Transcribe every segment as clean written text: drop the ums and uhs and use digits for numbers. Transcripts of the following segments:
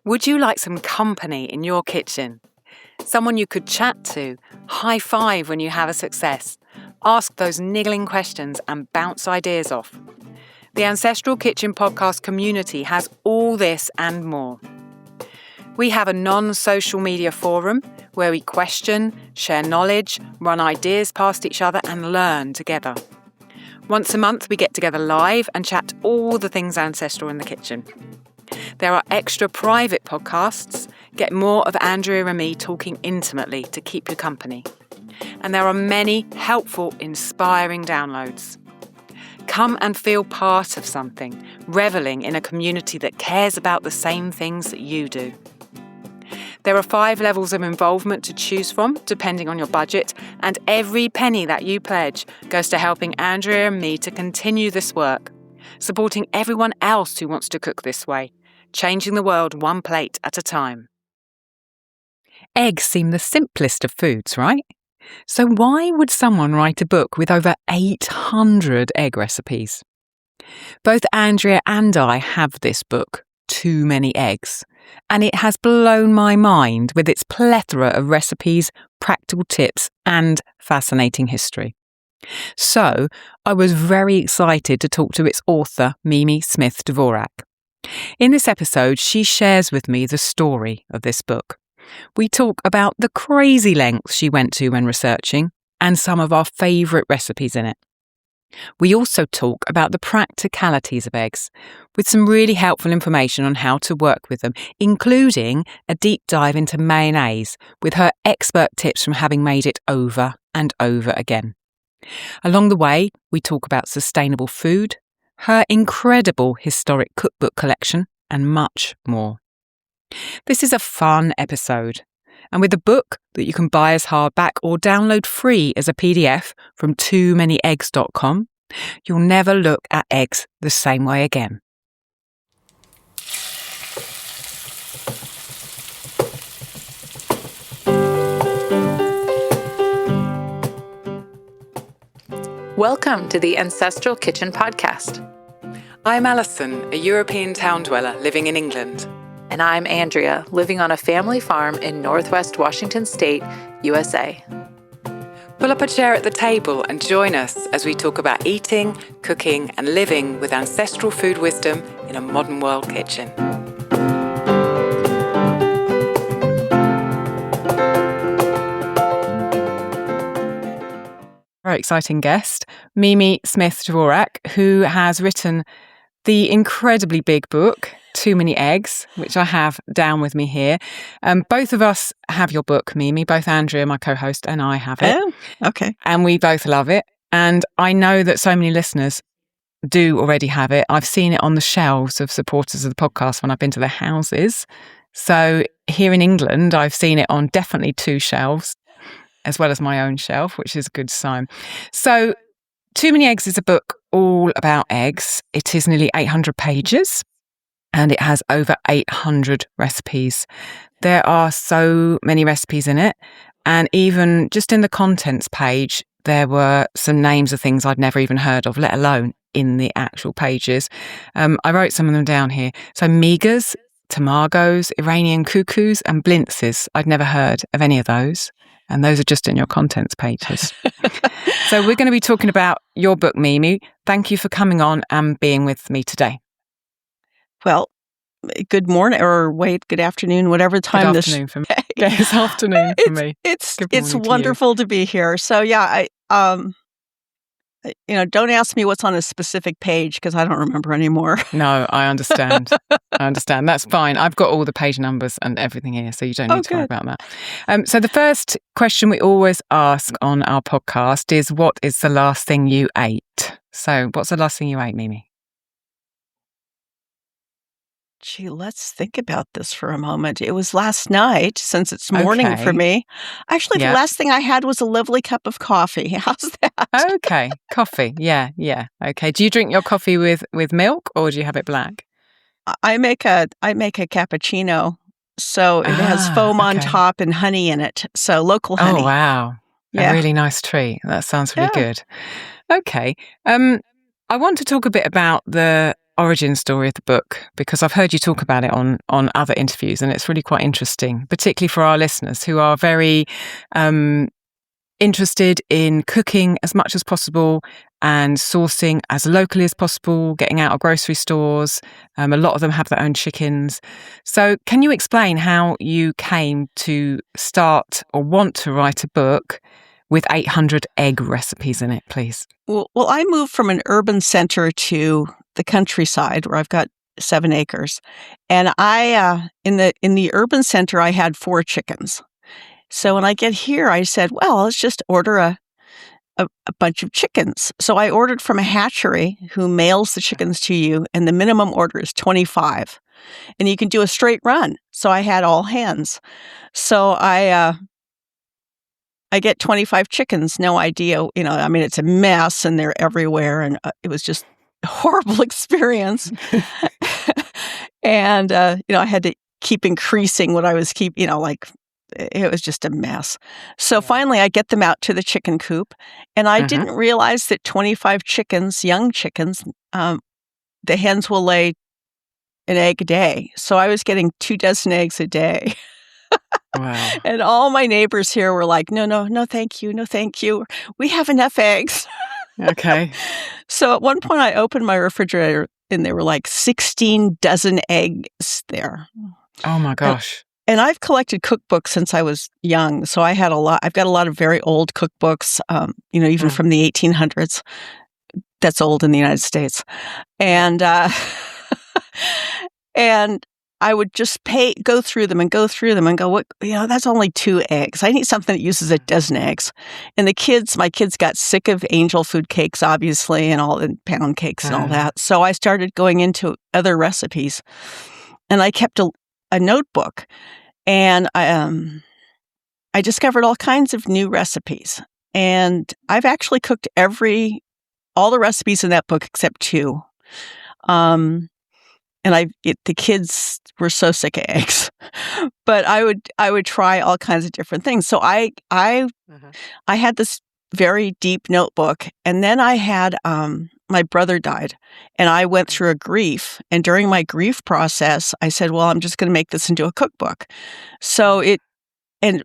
Would you like some company in your kitchen? Someone you could chat to, high five when you have a success, ask those niggling questions and bounce ideas off. The Ancestral Kitchen podcast community has all this and more. We have a non-social media forum where we question, share knowledge, run ideas past each other and learn together. Once a month we get together live and chat all the things ancestral in the kitchen. There are extra private podcasts. Get more of Andrea and me talking intimately to keep you company. And there are many helpful, inspiring downloads. Come and feel part of something, reveling in a community that cares about the same things that you do. There are 5 levels of involvement to choose from, depending on your budget, and every penny that you pledge goes to helping Andrea and me to continue this work, supporting everyone else who wants to cook this way, changing the world one plate at a time. Eggs seem the simplest of foods, right? So why would someone write a book with over 800 egg recipes? Both Andrea and I have this book, Too Many Eggs, and it has blown my mind with its plethora of recipes, practical tips, and fascinating history. So I was very excited to talk to its author, Mimi Smith-Dvorak. In this episode, she shares with me the story of this book. We talk about the crazy lengths she went to when researching and some of our favourite recipes in it. We also talk about the practicalities of eggs, with some really helpful information on how to work with them, including a deep dive into mayonnaise with her expert tips from having made it over and over again. Along the way, we talk about sustainable food, her incredible historic cookbook collection, and much more. This is a fun episode, and with a book that you can buy as hardback or download free as a PDF from tooManyEggs.com, you'll never look at eggs the same way again. Welcome to the Ancestral Kitchen Podcast. I'm Alison, a European town dweller living in England. And I'm Andrea, living on a family farm in Northwest Washington State, USA. Pull up a chair at the table and join us as we talk about eating, cooking, and living with ancestral food wisdom in a modern world kitchen. Very exciting guest, Mimi Smith-Dvorak, who has written the incredibly big book, Too Many Eggs, which I have down with me here. Both of us have your book, Mimi. Both Andrea, my co-host, and I have it. Oh, okay. And we both love it. And I know that so many listeners do already have it. I've seen it on the shelves of supporters of the podcast when I've been to their houses. So here in England, I've seen it on definitely 2 shelves, as well as my own shelf, which is a good sign. So Too Many Eggs is a book all about eggs. It is nearly 800 pages and it has over 800 recipes. There are so many recipes in it. And even just in the contents page, there were some names of things I'd never even heard of, let alone in the actual pages. I wrote some of them down here. So migas, tamagos, Iranian cuckoos and blintzes. I'd never heard of any of those. And those are just in your contents pages. So we're going to be talking about your book, Mimi. Thank you for coming on and being with me today. Well, good morning or good afternoon, whatever time good afternoon for me. Yeah, it's afternoon for me. It's wonderful to be here. So yeah, don't ask me what's on a specific page because I don't remember anymore. No, I understand. That's fine. I've got all the page numbers and everything here, so you don't need to worry about that. So the first question we always ask on our podcast is, what is the last thing you ate? So what's the last thing you ate, Mimi? Gee, let's think about this for a moment. It was last night, since it's morning for me. Actually, the last thing I had was a lovely cup of coffee. How's that? Okay, coffee. Yeah. Okay. Do you drink your coffee with milk or do you have it black? I make a cappuccino, so it has foam on top and honey in it. So local honey. Oh, wow. Yeah. A really nice treat. That sounds really good. Okay. I want to talk a bit about the origin story of the book, because I've heard you talk about it on other interviews, and it's really quite interesting, particularly for our listeners who are very interested in cooking as much as possible and sourcing as locally as possible, getting out of grocery stores. A lot of them have their own chickens. So can you explain how you came to start or want to write a book with 800 egg recipes in it, please? Well, I moved from an urban center to the countryside where I've got 7 acres. And I, in the urban center, I had 4 chickens. So when I get here, I said, well, let's just order a bunch of chickens. So I ordered from a hatchery who mails the chickens to you, and the minimum order is 25. And you can do a straight run. So I had all hens. So I get 25 chickens, no idea. It's a mess and they're everywhere. And it was just a horrible experience. And, I had to keep increasing what I was keeping, it was just a mess. So finally, I get them out to the chicken coop, and I didn't realize that 25 chickens, young chickens, the hens will lay an egg a day. So I was getting 2 dozen eggs a day. Wow. And all my neighbors here were like, no, thank you. No, thank you. We have enough eggs. Okay. So at one point, I opened my refrigerator, and there were like 16 dozen eggs there. Oh my gosh. And I've collected cookbooks since I was young. So I've got a lot of very old cookbooks, even from the 1800s. That's old in the United States. And and I would just go through them and go, what, that's only 2 eggs. I need something that uses a dozen eggs. And my kids got sick of angel food cakes, obviously, and all the pound cakes and all that. So I started going into other recipes. And I kept a notebook, and I discovered all kinds of new recipes. And I've actually cooked all the recipes in that book except 2. And the kids were so sick of eggs, but I would try all kinds of different things. So I had this very deep notebook, and then I had my brother died, and I went through a grief. And during my grief process, I said, well, I'm just going to make this into a cookbook. So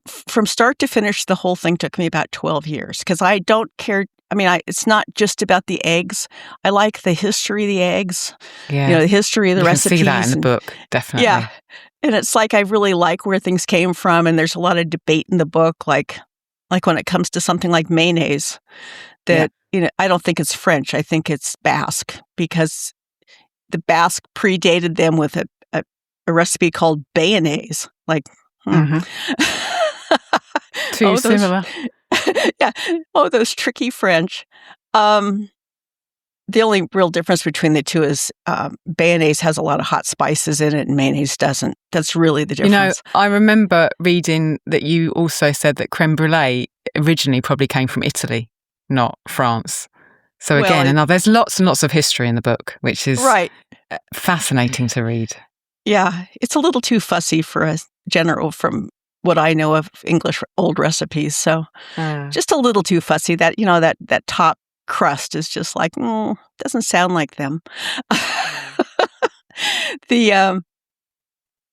from start to finish, the whole thing took me about 12 years, because I don't care. It's not just about the eggs. I like the history of the eggs, the history of the recipes. You can see that in the book, definitely. Yeah. And it's like, I really like where things came from. And there's a lot of debate in the book, like when it comes to something like mayonnaise, that, I don't think it's French. I think it's Basque, because the Basque predated them with a recipe called mayonnaise. Too similar. Yeah. Oh, those tricky French. The only real difference between the two is mayonnaise has a lot of hot spices in it and mayonnaise doesn't. That's really the difference. I remember reading that you also said that creme brulee originally probably came from Italy, not France. So again, there's lots and lots of history in the book, which is fascinating to read. Yeah, it's a little too fussy for a general from what I know of English old recipes. So just a little too fussy. That, that top crust is just like, doesn't sound like them.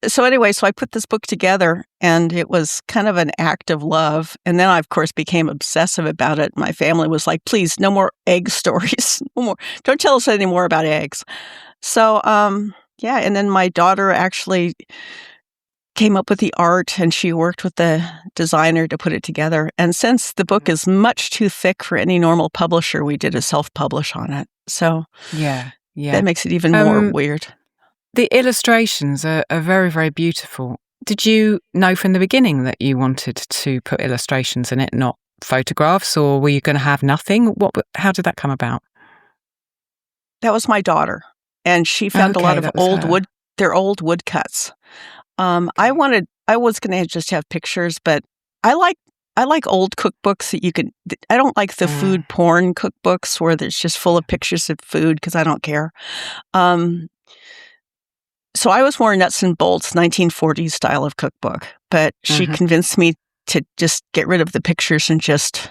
So I put this book together, and it was kind of an act of love. And then I, of course, became obsessive about it. My family was like, please, no more egg stories. No more. Don't tell us any more about eggs. So, and then my daughter actually came up with the art, and she worked with the designer to put it together. And since the book is much too thick for any normal publisher, we did a self-publish on it. So that makes it even more weird. The illustrations are very, very beautiful. Did you know from the beginning that you wanted to put illustrations in it, not photographs, or were you going to have nothing? How did that come about? That was my daughter, and she found a lot of old woodcuts. I was going to just have pictures, but I like old cookbooks that you can. I don't like the food porn cookbooks where there's just full of pictures of food, because I don't care. So I was more nuts and bolts 1940s style of cookbook, but she convinced me to just get rid of the pictures and just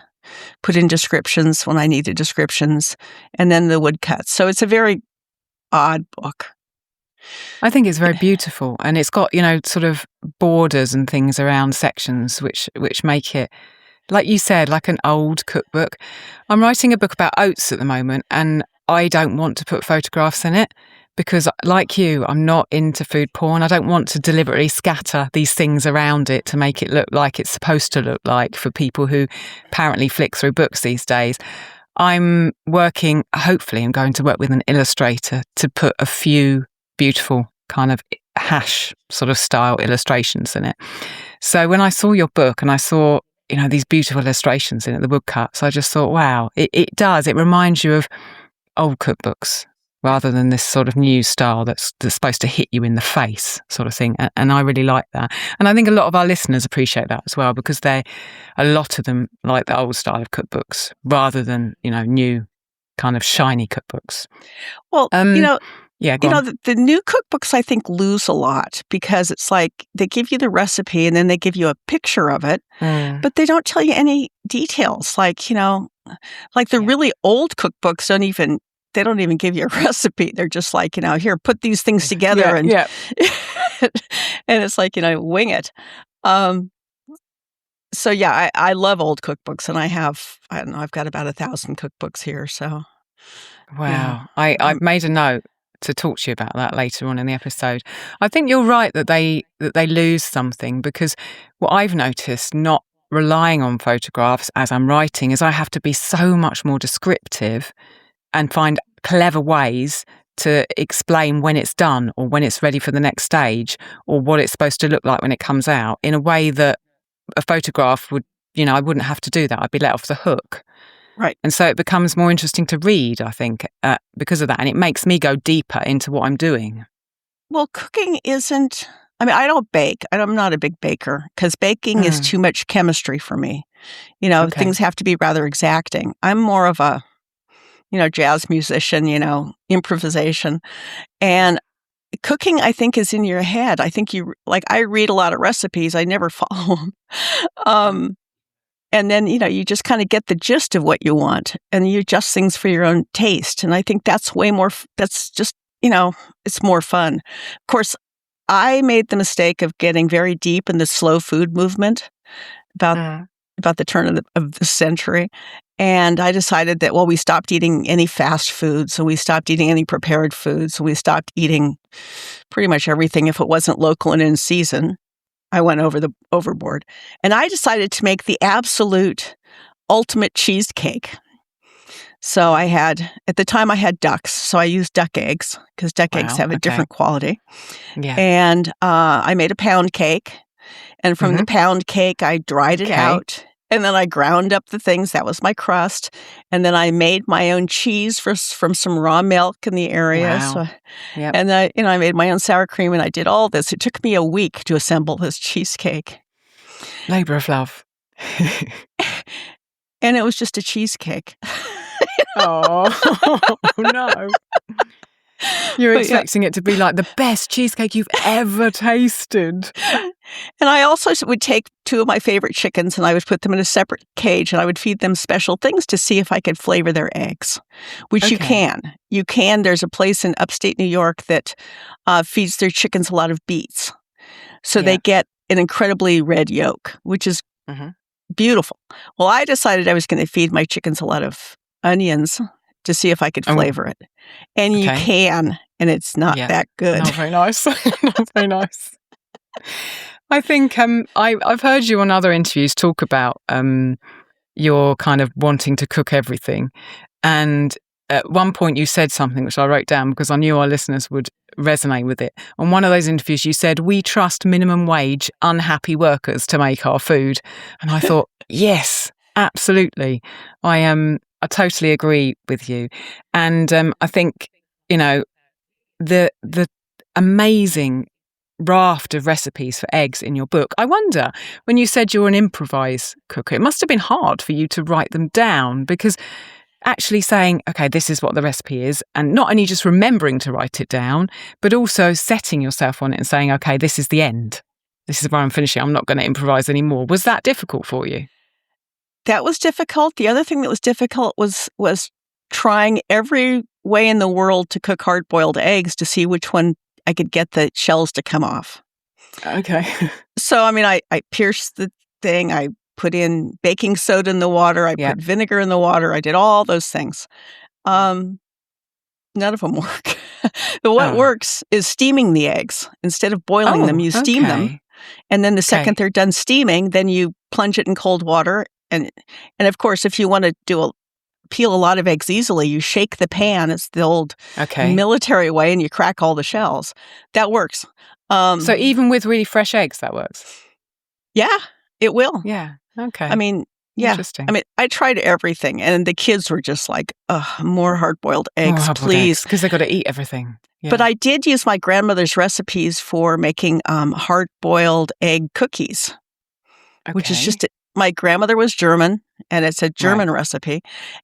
put in descriptions when I needed descriptions, and then the woodcuts. So it's a very odd book. I think it's very beautiful, and it's got, sort of borders and things around sections which make it, like you said, like an old cookbook. I'm writing a book about oats at the moment, and I don't want to put photographs in it because, like you, I'm not into food porn. I don't want to deliberately scatter these things around it to make it look like it's supposed to look like for people who apparently flick through books these days. Hopefully I'm going to work with an illustrator to put a few beautiful kind of hash sort of style illustrations in it. So when I saw your book and I saw, these beautiful illustrations in it, the woodcuts, I just thought, wow, it reminds you of old cookbooks rather than this sort of new style that's supposed to hit you in the face sort of thing. And I really like that. And I think a lot of our listeners appreciate that as well, because a lot of them like the old style of cookbooks rather than, new kind of shiny cookbooks. Well, yeah, the new cookbooks, I think, lose a lot because it's like they give you the recipe and then they give you a picture of it, but they don't tell you any details. Like, the really old cookbooks don't even give you a recipe. They're just like, here, put these things together and and it's like, wing it. So yeah, I love old cookbooks, and I've got about 1,000 cookbooks here. So wow, I've made a note to talk to you about that later on in the episode. I think you're right that they lose something, because what I've noticed, not relying on photographs as I'm writing, is I have to be so much more descriptive and find clever ways to explain when it's done or when it's ready for the next stage or what it's supposed to look like when it comes out, in a way that a photograph would, I wouldn't have to do that. I'd be let off the hook. Right. And so it becomes more interesting to read, I think, because of that. And it makes me go deeper into what I'm doing. Well, cooking isn't, I don't bake. I'm not a big baker because baking is too much chemistry for me. Things have to be rather exacting. I'm more of a, jazz musician, improvisation. And cooking, I think, is in your head. I think I read a lot of recipes. I never follow them. And then, you just kind of get the gist of what you want and you adjust things for your own taste. And I think that's that's just, it's more fun. Of course, I made the mistake of getting very deep in the slow food movement about the turn of the century. And I decided that, we stopped eating any fast foods, and we stopped eating any prepared foods, and we stopped eating pretty much everything if it wasn't local and in season. I went overboard. And I decided to make the absolute ultimate cheesecake. So at the time I had ducks, so I used duck eggs because duck eggs have a different quality. Yeah. And I made a pound cake. And from the pound cake, I dried it out. And then I ground up the things. That was my crust. And then I made my own cheese from some raw milk in the area. Wow. So, and I made my own sour cream, and I did all this. It took me a week to assemble this cheesecake. Labor of love. And it was just a cheesecake. Oh, no. You're expecting it to be like the best cheesecake you've ever tasted. And I also would take 2 of my favorite chickens and I would put them in a separate cage and I would feed them special things to see if I could flavor their eggs, which you can. You can. There's a place in upstate New York that feeds their chickens a lot of beets. So they get an incredibly red yolk, which is beautiful. Well, I decided I was going to feed my chickens a lot of onions to see if I could flavor it. And you can, and it's not that good. Not very nice. Not very nice. I think I've heard you on other interviews talk about your kind of wanting to cook everything. And at one point you said something which I wrote down because I knew our listeners would resonate with it. On one of those interviews you said, "We trust minimum wage, unhappy workers to make our food." And I thought, yes, absolutely. I totally agree with you. And I think, the amazing raft of recipes for eggs in your book. I wonder, when you said you're an improvise cooker, it must have been hard for you to write them down, because actually saying, okay, this is what the recipe is, and not only just remembering to write it down, but also setting yourself on it and saying, okay, this is the end. This is where I'm finishing. I'm not going to improvise anymore. Was that difficult for you? That was difficult. The other thing that was difficult was trying every way in the world to cook hard-boiled eggs to see which one I could get the shells to come off. Okay. So, I mean, I pierced the thing. I put in baking soda in the water. I Yep. put vinegar in the water. I did all those things. None of them work. But what works is steaming the eggs. Instead of boiling them, you steam them. And then the second they're done steaming, then you plunge it in cold water. And of course, if you want to peel a lot of eggs easily, you shake the pan. It's the old military way, and you crack all the shells. That works. So even with really fresh eggs, that works? Yeah, it will. Yeah. Okay. I mean, yeah. Interesting. I mean, I tried everything, and the kids were just like, more hard-boiled eggs, please. Because they've got to eat everything. Yeah. But I did use my grandmother's recipes for making hard-boiled egg cookies, which is just, my grandmother was German, and it's a German recipe.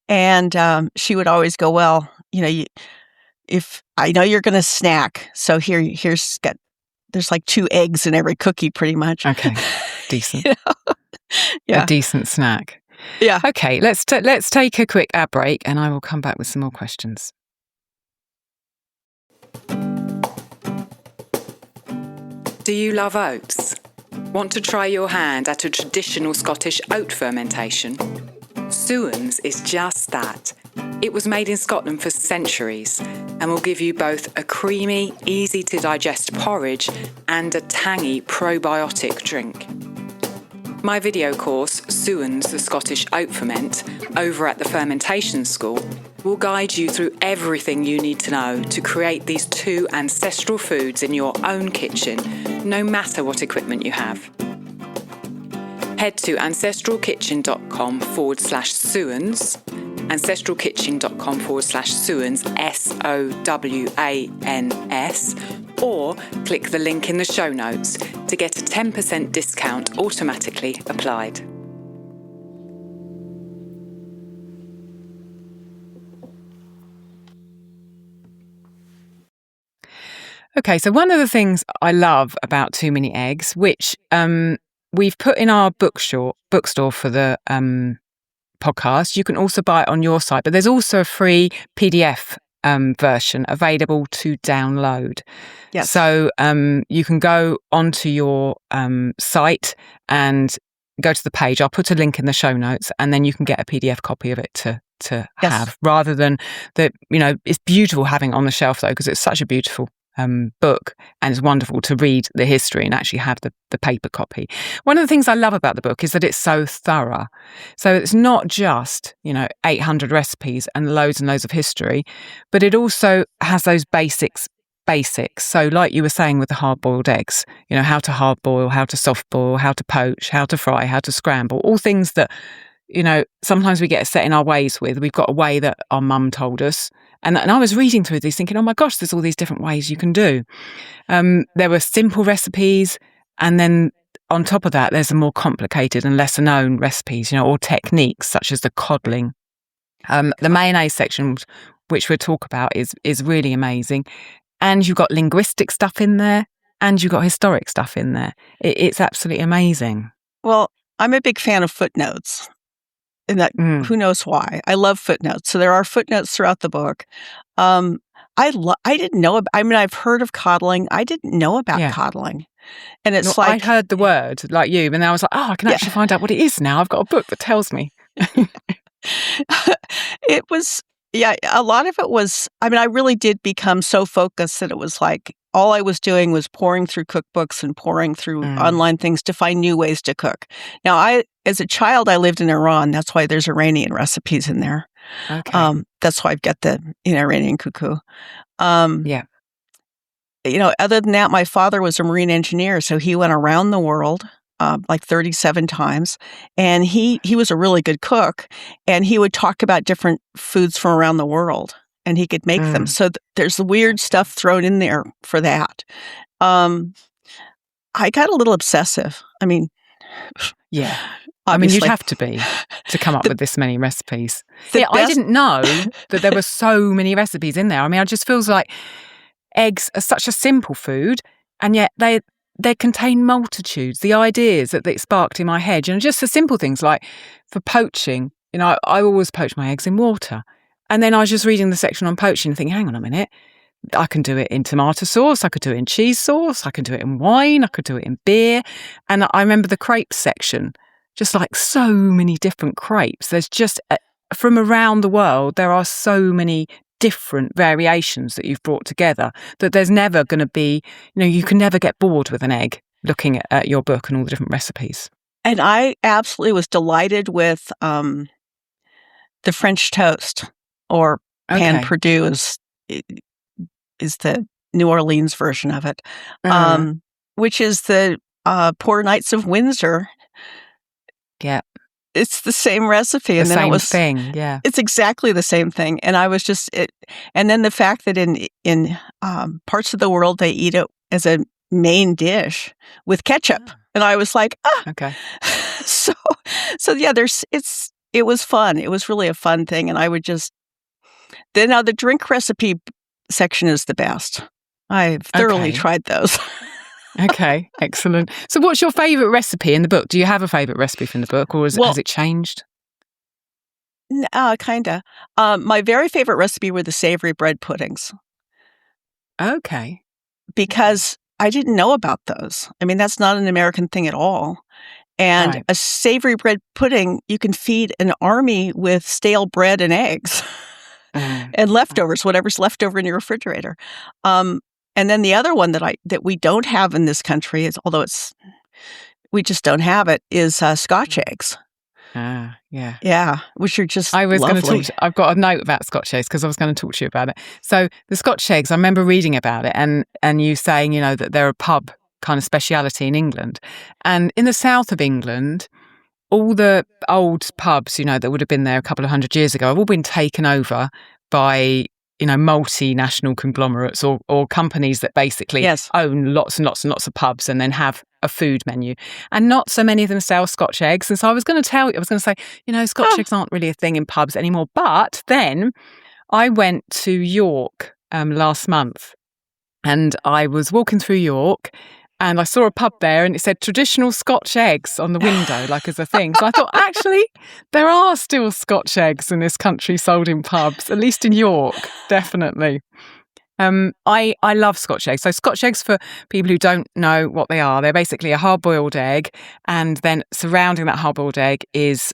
And she would always go, well, if I know you're going to snack, so there's like 2 eggs in every cookie pretty much. Okay, decent. Yeah. A decent snack. Yeah. Okay, let's take a quick ad break, and I will come back with some more questions. Do you love oats? Want to try your hand at a traditional Scottish oat fermentation? Suhan's is just that. It was made in Scotland for centuries and will give you both a creamy, easy-to-digest porridge and a tangy probiotic drink. My video course, Suhan's the Scottish Oat Ferment, over at the Fermentation School, will guide you through everything you need to know to create these 2 ancestral foods in your own kitchen, no matter what equipment you have. Head to ancestralkitchen.com/Suhan's, ancestralkitchen.com/Suhan's, SOWANS, or click the link in the show notes to get a 10% discount automatically applied. Okay, so one of the things I love about Too Many Eggs, which we've put in our bookstore for the podcast, you can also buy it on your site, but there's also a free PDF version available to download. Yes. So you can go onto your site and go to the page. I'll put a link in the show notes, and then you can get a PDF copy of it to have, rather than it's beautiful having it on the shelf though, because it's such a beautiful book, and it's wonderful to read the history and actually have the paper copy. One of the things I love about the book is that it's so thorough. So it's not just 800 recipes and loads of history, but it also has those basics. So like you were saying with the hard-boiled eggs, how to hard-boil, how to soft-boil, how to poach, how to fry, how to scramble, all things that sometimes we get set in our ways with. We've got a way that our mum told us. And I was reading through these thinking, oh my gosh, there's all these different ways you can do. There were simple recipes. And then on top of that, there's the more complicated and lesser known recipes, or techniques such as the coddling. The mayonnaise section, which we'll talk about, is really amazing. And you've got linguistic stuff in there, and you've got historic stuff in there. It's absolutely amazing. Well, I'm a big fan of footnotes. And that, who knows why? I love footnotes. So there are footnotes throughout the book. I didn't know. I've heard of coddling. I didn't know about coddling. And it's I heard the word like you, and I was like, oh, I can actually find out what it is now. I've got a book that tells me. It was, a lot of it was, I really did become so focused that it was like, all I was doing was pouring through cookbooks and pouring through online things to find new ways to cook. Now, as a child, I lived in Iran. That's why there's Iranian recipes in there. Okay. That's why I've got the Iranian cuckoo. Yeah. Other than that, my father was a marine engineer, so he went around the world like 37 times, and he was a really good cook, and he would talk about different foods from around the world, and he could make them. So there's weird stuff thrown in there for that. I got a little obsessive. Yeah. Obviously. You'd have to be to come up with this many recipes. I didn't know that there were so many recipes in there. It just feels like eggs are such a simple food, and yet they contain multitudes. The ideas that sparked in my head, just the simple things like for poaching, I always poach my eggs in water. And then I was just reading the section on poaching and thinking, hang on a minute, I can do it in tomato sauce, I could do it in cheese sauce, I could do it in wine, I could do it in beer. And I remember the crepes section, just like so many different crepes. There's just, from around the world, there are so many different variations that you've brought together that there's never going to be, you can never get bored with an egg looking at your book and all the different recipes. And I absolutely was delighted with the French toast, or pan Perdue is the New Orleans version of it, which is the Poor Knights of Windsor. Yeah. It's the same recipe. And then same thing, yeah. It's exactly the same thing. And I was just, and then the fact that in parts of the world, they eat it as a main dish with ketchup. And I was like, okay. So yeah, it was fun. It was really a fun thing. And I would then now the drink recipe section is the best. I've thoroughly tried those. Okay, excellent. So what's your favourite recipe in the book? Do you have a favourite recipe from the book, or has it changed? Kind of. My very favourite recipe were the savory bread puddings. Okay. Because I didn't know about those. I mean, that's not an American thing at all. And a savory bread pudding, you can feed an army with stale bread and eggs and leftovers, whatever's left over in your refrigerator. And then the other one that we don't have in this country is, although we just don't have it, is Scotch eggs. Yeah. Yeah, which are just I was lovely. going to I've got a note about Scotch eggs because I was going to talk to you about it. So the Scotch eggs, I remember reading about it and you saying, that they're a pub kind of speciality in England. And in the south of England, all the old pubs, that would have been there a couple of 100 years ago have all been taken over by multinational conglomerates or companies that basically own lots and lots and lots of pubs and then have a food menu. And not so many of them sell Scotch eggs. And so I was going to say, Scotch eggs aren't really a thing in pubs anymore. But then I went to York last month and I was walking through York and I saw a pub there and it said traditional Scotch eggs on the window, like as a thing. So I thought, actually, there are still Scotch eggs in this country sold in pubs, at least in York, definitely. I love Scotch eggs. So Scotch eggs, for people who don't know what they are, they're basically a hard-boiled egg. And then surrounding that hard-boiled egg is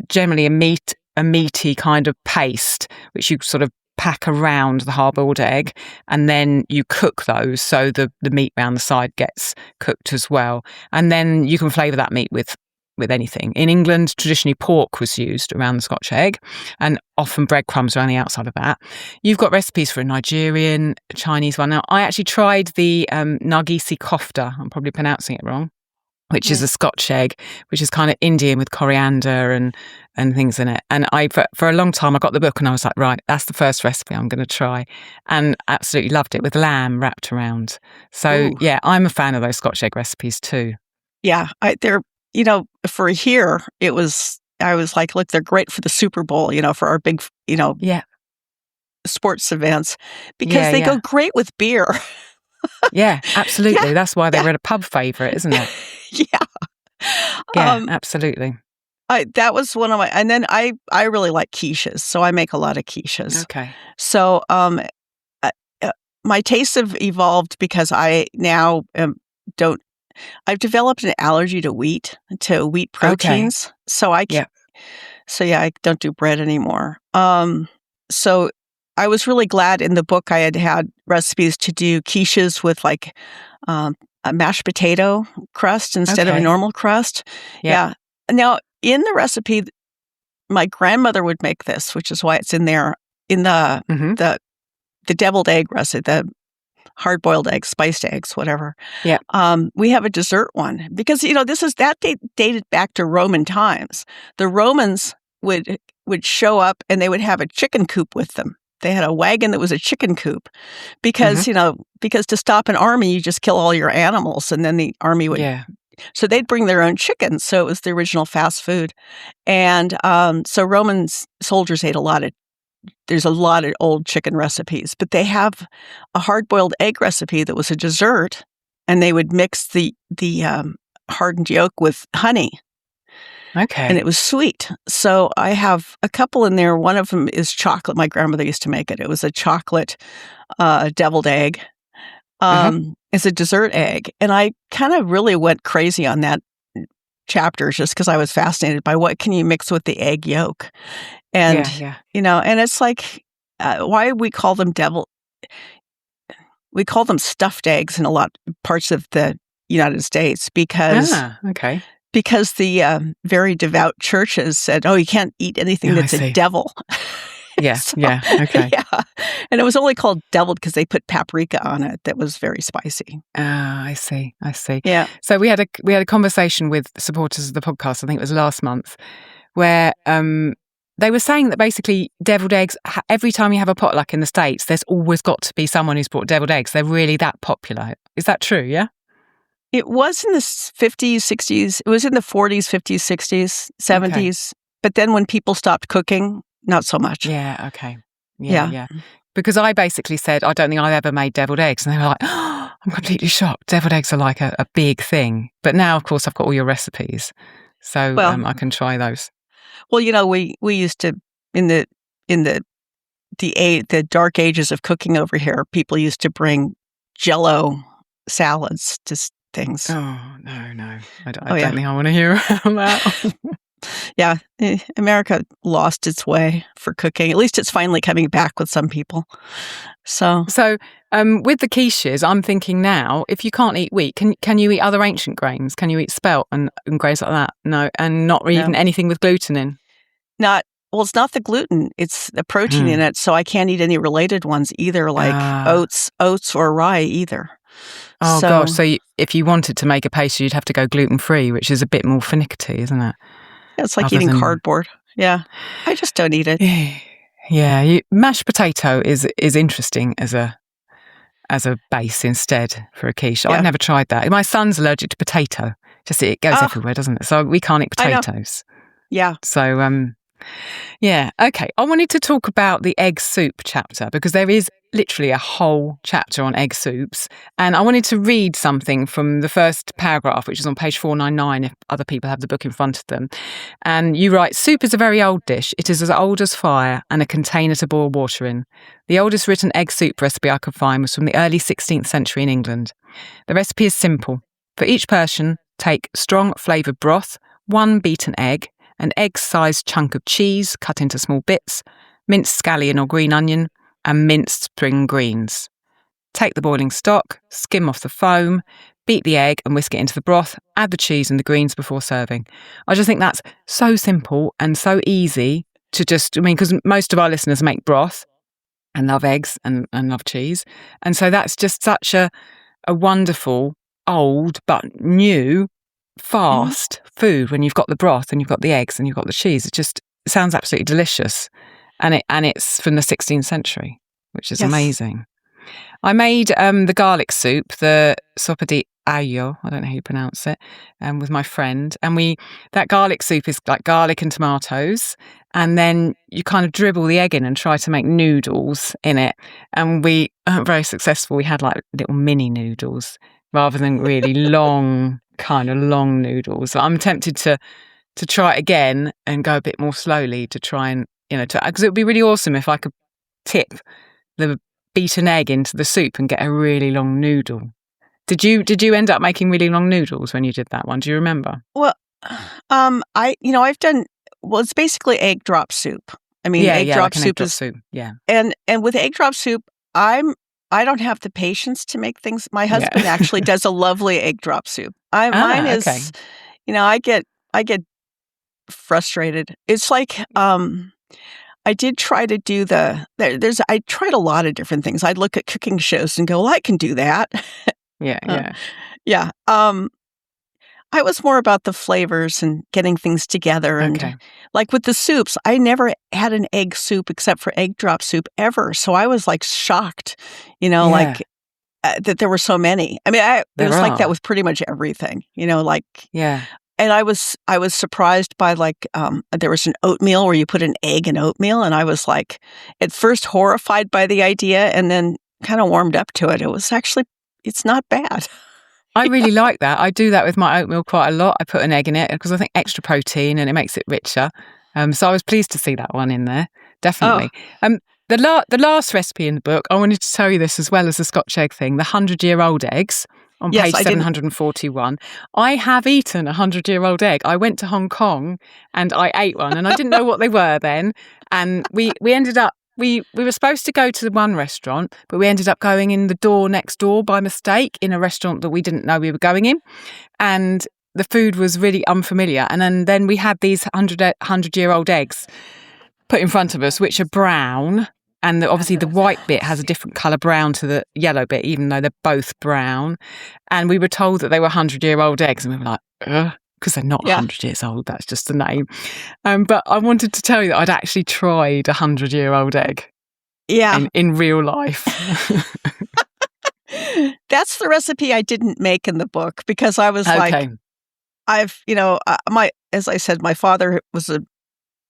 generally a meaty kind of paste, which you sort of pack around the hard-boiled egg, and then you cook those so the meat around the side gets cooked as well. And then you can flavour that meat with anything. In England, traditionally pork was used around the Scotch egg and often breadcrumbs around the outside of that. You've got recipes for a Nigerian, a Chinese one. Now, I actually tried the Nargisi kofta, I'm probably pronouncing it wrong, which is a Scotch egg, which is kind of Indian with coriander and things in it. And for a long time, I got the book and I was like, right, that's the first recipe I'm going to try. And absolutely loved it with lamb wrapped around. So, yeah, I'm a fan of those Scotch egg recipes too. Yeah, they're, for here, I was like, look, they're great for the Super Bowl, for our big, sports events because they go great with beer. Yeah, absolutely. Yeah. That's why they were a pub favourite, isn't it? Yeah, absolutely. That was one of my, and then I really like quiches, so I make a lot of quiches. Okay. So my tastes have evolved because I now I've developed an allergy to wheat proteins. Okay. So I don't do bread anymore. So I was really glad in the book I had recipes to do quiches with like a mashed potato crust instead of a normal crust. Yeah. Now, in the recipe, my grandmother would make this, which is why it's in there, in the deviled egg recipe, the hard-boiled eggs, spiced eggs, whatever. Yeah. We have a dessert one because, that dated back to Roman times. The Romans would show up and they would have a chicken coop with them. They had a wagon that was a chicken coop because, because to stop an army, you just kill all your animals and then the army would. Yeah. So they'd bring their own chickens. So it was the original fast food. And so Roman soldiers ate there's a lot of old chicken recipes, but they have a hard-boiled egg recipe that was a dessert and they would mix the hardened yolk with honey. Okay. and it was sweet. So I have a couple in there. One of them is chocolate. My grandmother used to make it. It was a chocolate deviled egg. It's a dessert egg. And I kind of really went crazy on that chapter just because I was fascinated by what can you mix with the egg yolk. And, and it's like, why we call them we call them stuffed eggs in a lot of parts of the United States because the very devout churches said, "Oh, you can't eat anything that's a devil." Yeah, okay. Yeah, and it was only called deviled because they put paprika on it that was very spicy. Ah, I see. Yeah. So we had a conversation with supporters of the podcast, I think it was last month, where they were saying that basically deviled eggs, every time you have a potluck in the States, there's always got to be someone who's brought deviled eggs. They're really that popular. Is that true, yeah? It was in the 50s, 60s. It was in the 40s, 50s, 60s, 70s. But then when people stopped cooking, not so much. Yeah, okay. Yeah. Because I basically said, I don't think I've ever made deviled eggs. And they were like, oh, I'm completely shocked. Deviled eggs are like a big thing. But now, of course, I've got all your recipes. So I can try those. Well, we used to, in the dark ages of cooking over here, people used to bring Jell-O salads to things. Oh, no. I don't think I want to hear about that. Yeah, America lost its way for cooking. At least it's finally coming back with some people. So with the quiches, I'm thinking now, if you can't eat wheat, can you eat other ancient grains? Can you eat spelt and grains like that? No, and not even anything with gluten in? It's not the gluten. It's the protein in it, so I can't eat any related ones either, like oats or rye either. Oh, gosh. So if you wanted to make a pastry, you'd have to go gluten-free, which is a bit more finicky, isn't it? It's like eating cardboard. Yeah. I just don't eat it. Yeah. Mashed potato is interesting as a base instead for a quiche. I've never tried that. My son's allergic to potato. Just it goes everywhere, doesn't it? So we can't eat potatoes. Yeah. So, okay. I wanted to talk about the egg soup chapter because there is literally a whole chapter on egg soups. And I wanted to read something from the first paragraph, which is on page 499, if other people have the book in front of them. And you write, soup is a very old dish. It is as old as fire and a container to boil water in. The oldest written egg soup recipe I could find was from the early 16th century in England. The recipe is simple. For each person, take strong flavoured broth, 1 beaten egg, an egg-sized chunk of cheese cut into small bits, minced scallion or green onion, and minced spring greens. Take the boiling stock, skim off the foam, beat the egg and whisk it into the broth, add the cheese and the greens before serving. I just think that's so simple and so easy to because most of our listeners make broth and love eggs and love cheese. And so that's just such a wonderful, old but new, fast food when you've got the broth and you've got the eggs and you've got the cheese. It sounds absolutely delicious. And it's from the 16th century, which is amazing. I made the garlic soup, the sopa di aglio, I don't know how you pronounce it, with my friend. And that garlic soup is like garlic and tomatoes. And then you kind of dribble the egg in and try to make noodles in it. And we weren't very successful. We had like little mini noodles rather than really long noodles. So I'm tempted to try it again and go a bit more slowly to try and, because it would be really awesome if I could tip the beaten egg into the soup and get a really long noodle. Did you end up making really long noodles when you did that one? Do you remember? Well, I've done. Well, it's basically egg drop soup. I mean, egg drop soup is soup. Yeah. And with egg drop soup, I don't have the patience to make things. My husband actually does a lovely egg drop soup. Mine is, I get frustrated. It's like I did try to do I tried a lot of different things. I'd look at cooking shows and go, well, I can do that. Yeah. I was more about the flavors and getting things together. And like with the soups, I never had an egg soup except for egg drop soup ever. So I was like shocked, that there were so many. I mean, it was like that with pretty much everything, And I was surprised by there was an oatmeal where you put an egg in oatmeal, and I was like at first horrified by the idea, and then kind of warmed up to it. It's not bad. I really like that. I do that with my oatmeal quite a lot. I put an egg in it because I think extra protein and it makes it richer. So I was pleased to see that one in there, definitely. The last recipe in the book, I wanted to tell you this as well as the Scotch egg thing, the 100-year-old eggs on page 741. I have eaten a 100-year-old egg. I went to Hong Kong and I ate one and I didn't know what they were then. And we ended up, we were supposed to go to the one restaurant, but we ended up going in the door next door by mistake in a restaurant that we didn't know we were going in. And the food was really unfamiliar. And then we had these 100-year-old eggs put in front of us, which are brown. And obviously the white bit has a different colour brown to the yellow bit, even though they're both brown. And we were told that they were 100-year-old eggs. And we were like, because they're not 100 years old. That's just the name. But I wanted to tell you that I'd actually tried a 100-year-old egg. Yeah. In real life. That's the recipe I didn't make in the book because I was like, as I said, my father was a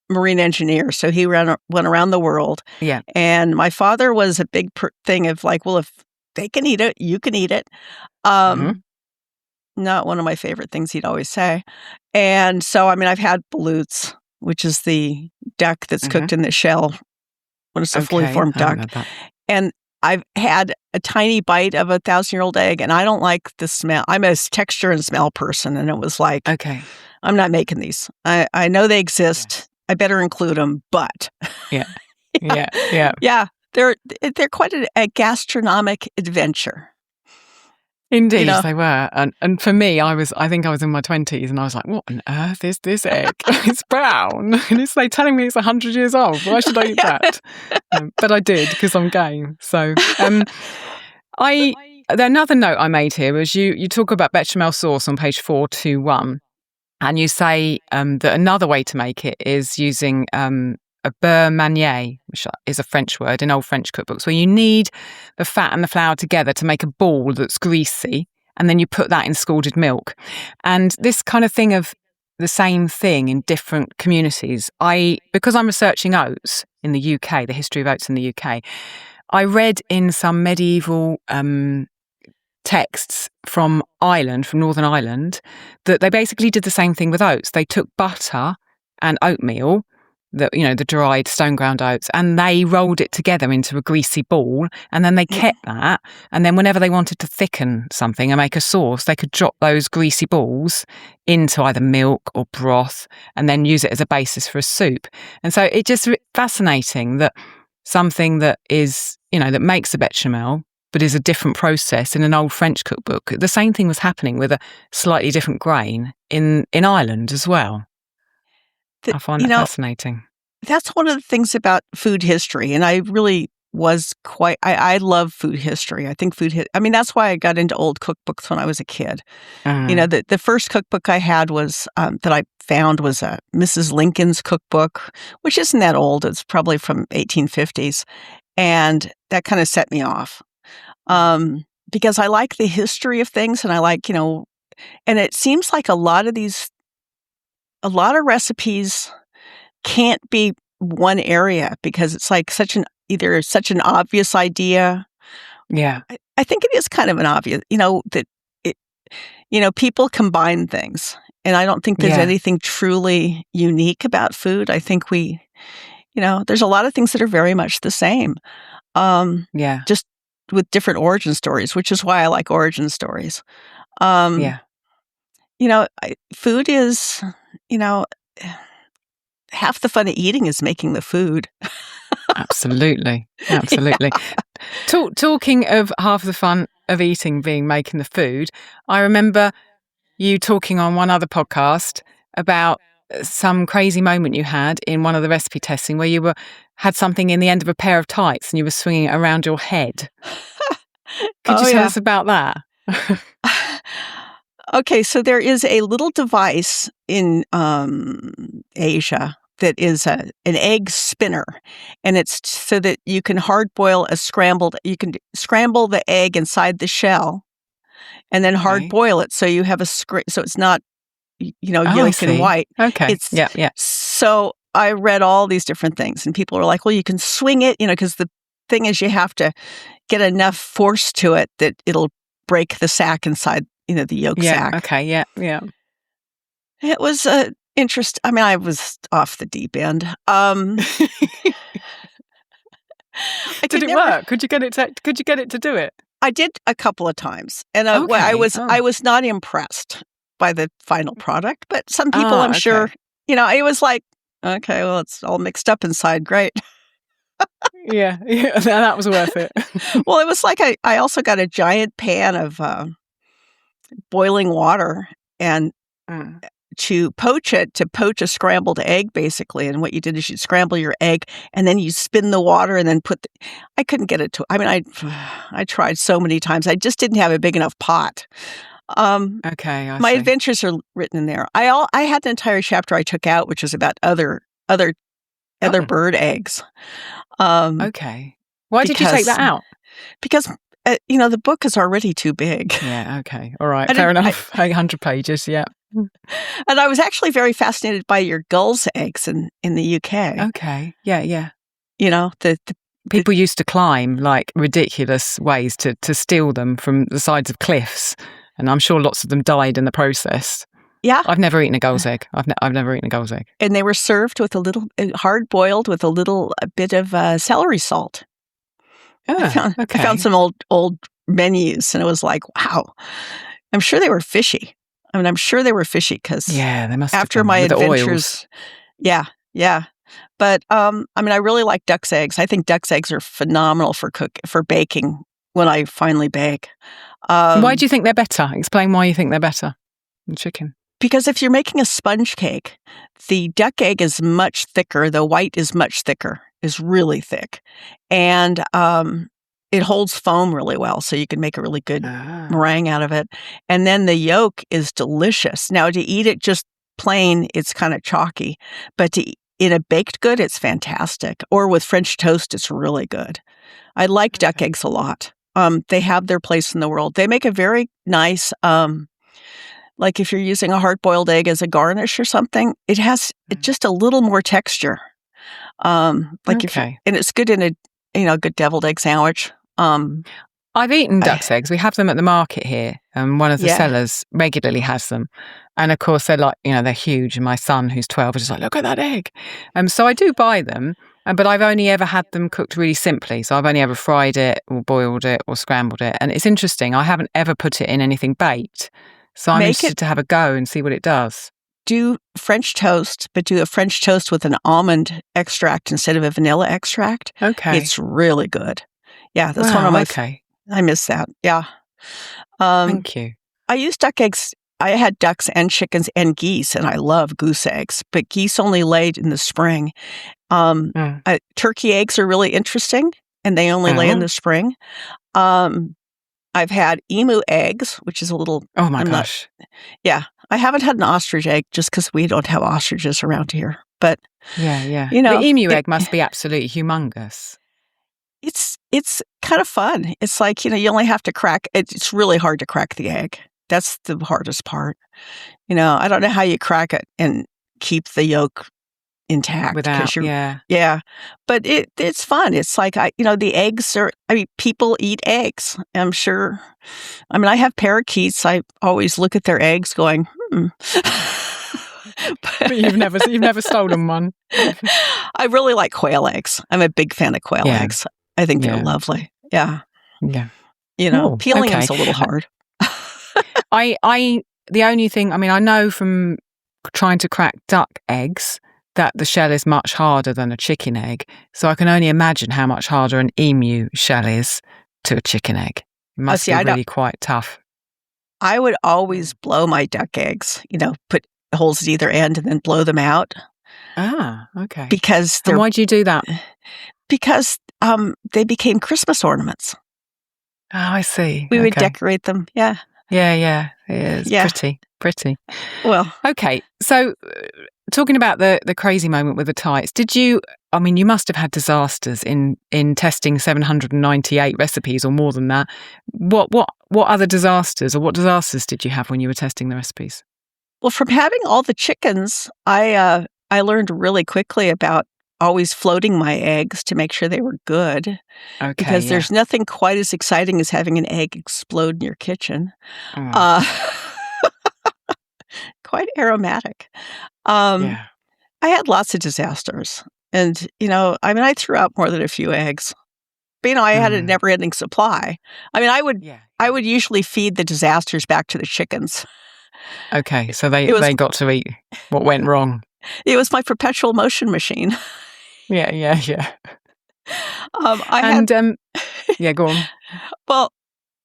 marine engineer, so he went around the world. Yeah. And my father was a big thing of like, well, if they can eat it, you can eat it. Not one of my favorite things he'd always say. And so, I mean, I've had ballots, which is the duck that's cooked in the shell when it's a fully formed duck. And I've had a tiny bite of a 1,000-year-old egg, and I don't like the smell. I'm a texture and smell person, and it was like, I'm not making these. I know they exist. Yeah. I better include them, but yeah, they're quite a gastronomic adventure. Indeed, they were. And for me, I think I was in my 20s and I was like, what on earth is this egg? It's brown. And it's like telling me it's 100 years old. Why should I eat that? But I did because I'm game. So another note I made here was you talk about bechamel sauce on page 421. And you say that another way to make it is using a beurre manier, which is a French word in old French cookbooks, where you knead the fat and the flour together to make a ball that's greasy, and then you put that in scalded milk. And this kind of thing of the same thing in different communities, because I'm researching oats in the UK, the history of oats in the UK, I read in some medieval texts from Northern Ireland, that they basically did the same thing with oats. They took butter and oatmeal, the dried stone ground oats, and they rolled it together into a greasy ball, and then they kept that. And then whenever they wanted to thicken something and make a sauce, they could drop those greasy balls into either milk or broth and then use it as a basis for a soup. And so it's just fascinating that something that is, that makes a bechamel, but is a different process in an old French cookbook. The same thing was happening with a slightly different grain in Ireland as well. I find that fascinating. That's one of the things about food history, and I really was I love food history. I think that's why I got into old cookbooks when I was a kid. The first cookbook I had was, that I found was a Mrs. Lincoln's cookbook, which isn't that old. It's probably from 1850s. And that kind of set me off. Because I like the history of things, and I like, and it seems like a lot of recipes can't be one area because it's like either such an obvious idea. Yeah. I think it is kind of an obvious, that people combine things, and I don't think there's anything truly unique about food. I think there's a lot of things that are very much the same. Just with different origin stories, which is why I like origin stories. Food is, half the fun of eating is making the food. Absolutely. Talking of half the fun of eating being making the food, I remember you talking on one other podcast about some crazy moment you had in one of the recipe testing where you had something in the end of a pair of tights and you were swinging it around your head. Could you tell us about that? Okay, so there is a little device in Asia that is an egg spinner, and it's so that you can you can scramble the egg inside the shell and then hard boil it, so you have so it's not yolk and white. Okay. So I read all these different things, and people are like, well, you can swing it, because the thing is you have to get enough force to it that it'll break the sack inside the yolk Yeah. sac. Okay. Yeah. Yeah. It was interesting. I mean, I was off the deep end. Did it work? Could you get it to do it? I did a couple of times, and Okay. I was not impressed by the final product. But some people, I'm sure, Okay. it was like, okay, well, it's all mixed up inside. Great. Yeah. Yeah. That was worth it. Well, it was like I also got a giant pan of boiling water and to poach a scrambled egg, basically. And what you did is you scramble your egg and then you spin the water and then I couldn't get it to, I mean, I tried so many times. I just didn't have a big enough pot. Okay. I My see. adventures are written in there. I had an entire chapter I took out, which was about other bird eggs. Okay. Why did you take that out? Because the book is already too big. Yeah. Okay. All right. Fair enough. 800 pages. Yeah. And I was actually very fascinated by your gulls' eggs in the UK. Okay. Yeah. Yeah. The People used to climb like ridiculous ways to steal them from the sides of cliffs, and I'm sure lots of them died in the process. Yeah. I've never eaten a gulls egg. I've never eaten a gulls egg. And they were served with a little hard boiled with a bit of celery salt. Oh, okay. I found some old menus, and it was like, wow. I'm sure they were fishy. I mean, I'm sure they were fishy because they must after have been, my with the adventures. oils. Yeah. But I mean, I really like duck's eggs. I think duck's eggs are phenomenal for baking when I finally bake. Why do you think they're better? Explain why you think they're better than chicken. Because if you're making a sponge cake, the duck egg is much thicker. The white is much thicker, is really thick. And it holds foam really well, so you can make a really good meringue out of it. And then the yolk is delicious. Now, to eat it just plain, it's kind of chalky. But in a baked good, it's fantastic. Or with French toast, it's really good. I like duck eggs a lot. They have their place in the world. They make a very nice... like if you're using a hard-boiled egg as a garnish or something, it has just a little more texture. And it's good in a good deviled egg sandwich. I've eaten duck's eggs. We have them at the market here, and one of the sellers regularly has them. And of course, they're like, they're huge. And my son, who's 12, is just like, look at that egg. So I do buy them, but I've only ever had them cooked really simply. So I've only ever fried it or boiled it or scrambled it. And it's interesting. I haven't ever put it in anything baked. So I'm interested to have a go and see what it does. Do French toast, but do a French toast with an almond extract instead of a vanilla extract. Okay. It's really good. Yeah, that's one of my... I miss that. Yeah. Thank you. I use duck eggs. I had ducks and chickens and geese, and I love goose eggs, but geese only laid in the spring. Turkey eggs are really interesting, and they only lay in the spring. I've had emu eggs, which is a little... Oh, my gosh. I haven't had an ostrich egg just because we don't have ostriches around here. But, yeah. The emu egg must be absolutely humongous. It's kind of fun. It's like, you only have to crack... It's really hard to crack the egg. That's the hardest part. I don't know how you crack it and keep the yolk intact. Yeah. But it's fun. It's like, the eggs are... people eat eggs. I'm sure. I have parakeets. I always look at their eggs going, But you've never stolen one. I really like quail eggs. I'm a big fan of quail eggs. I think they're lovely. Yeah. Yeah. Peeling them's a little hard. The only thing, I know from trying to crack duck eggs that the shell is much harder than a chicken egg. So I can only imagine how much harder an emu shell is to a chicken egg. It must be really quite tough. I would always blow my duck eggs, put holes at either end and then blow them out. Ah, okay. Because why do you do that? Because they became Christmas ornaments. Oh, I see. We would decorate them. Yeah. Yeah. It is pretty. Well. Okay. So talking about the crazy moment with the tights, did you, you must have had disasters in testing 798 recipes or more than that. What other disasters, or what disasters did you have when you were testing the recipes? Well, from having all the chickens, I learned really quickly about always floating my eggs to make sure they were good. Okay. Because there's nothing quite as exciting as having an egg explode in your kitchen. Oh, Quite aromatic. yeah. I had lots of disasters. And, I threw out more than a few eggs. But, I had a never-ending supply. I would usually feed the disasters back to the chickens. Okay, so they got to eat what went wrong. It was my perpetual motion machine. Yeah. Yeah, go on. Well,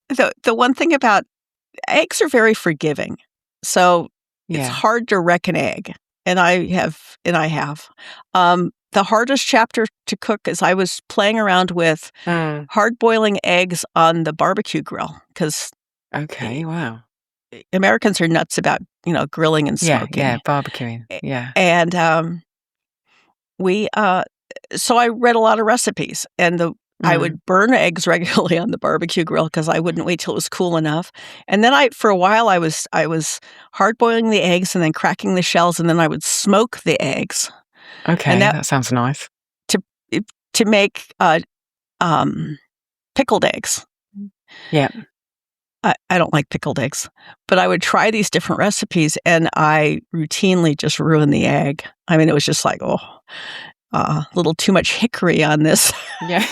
the one thing about eggs are very forgiving. So it's hard to wreck an egg. And I have. The hardest chapter to cook is I was playing around with hard boiling eggs on the barbecue grill because wow. Americans are nuts about grilling and smoking. Yeah, barbecuing. Yeah, and so I read a lot of recipes, and I would burn eggs regularly on the barbecue grill because I wouldn't wait till it was cool enough. And then for a while I was hard boiling the eggs and then cracking the shells, and then I would smoke the eggs. Okay, and that sounds nice. To make pickled eggs. Yeah. I don't like pickled eggs, but I would try these different recipes, and I routinely just ruined the egg. It was just like, a little too much hickory on this. Yeah.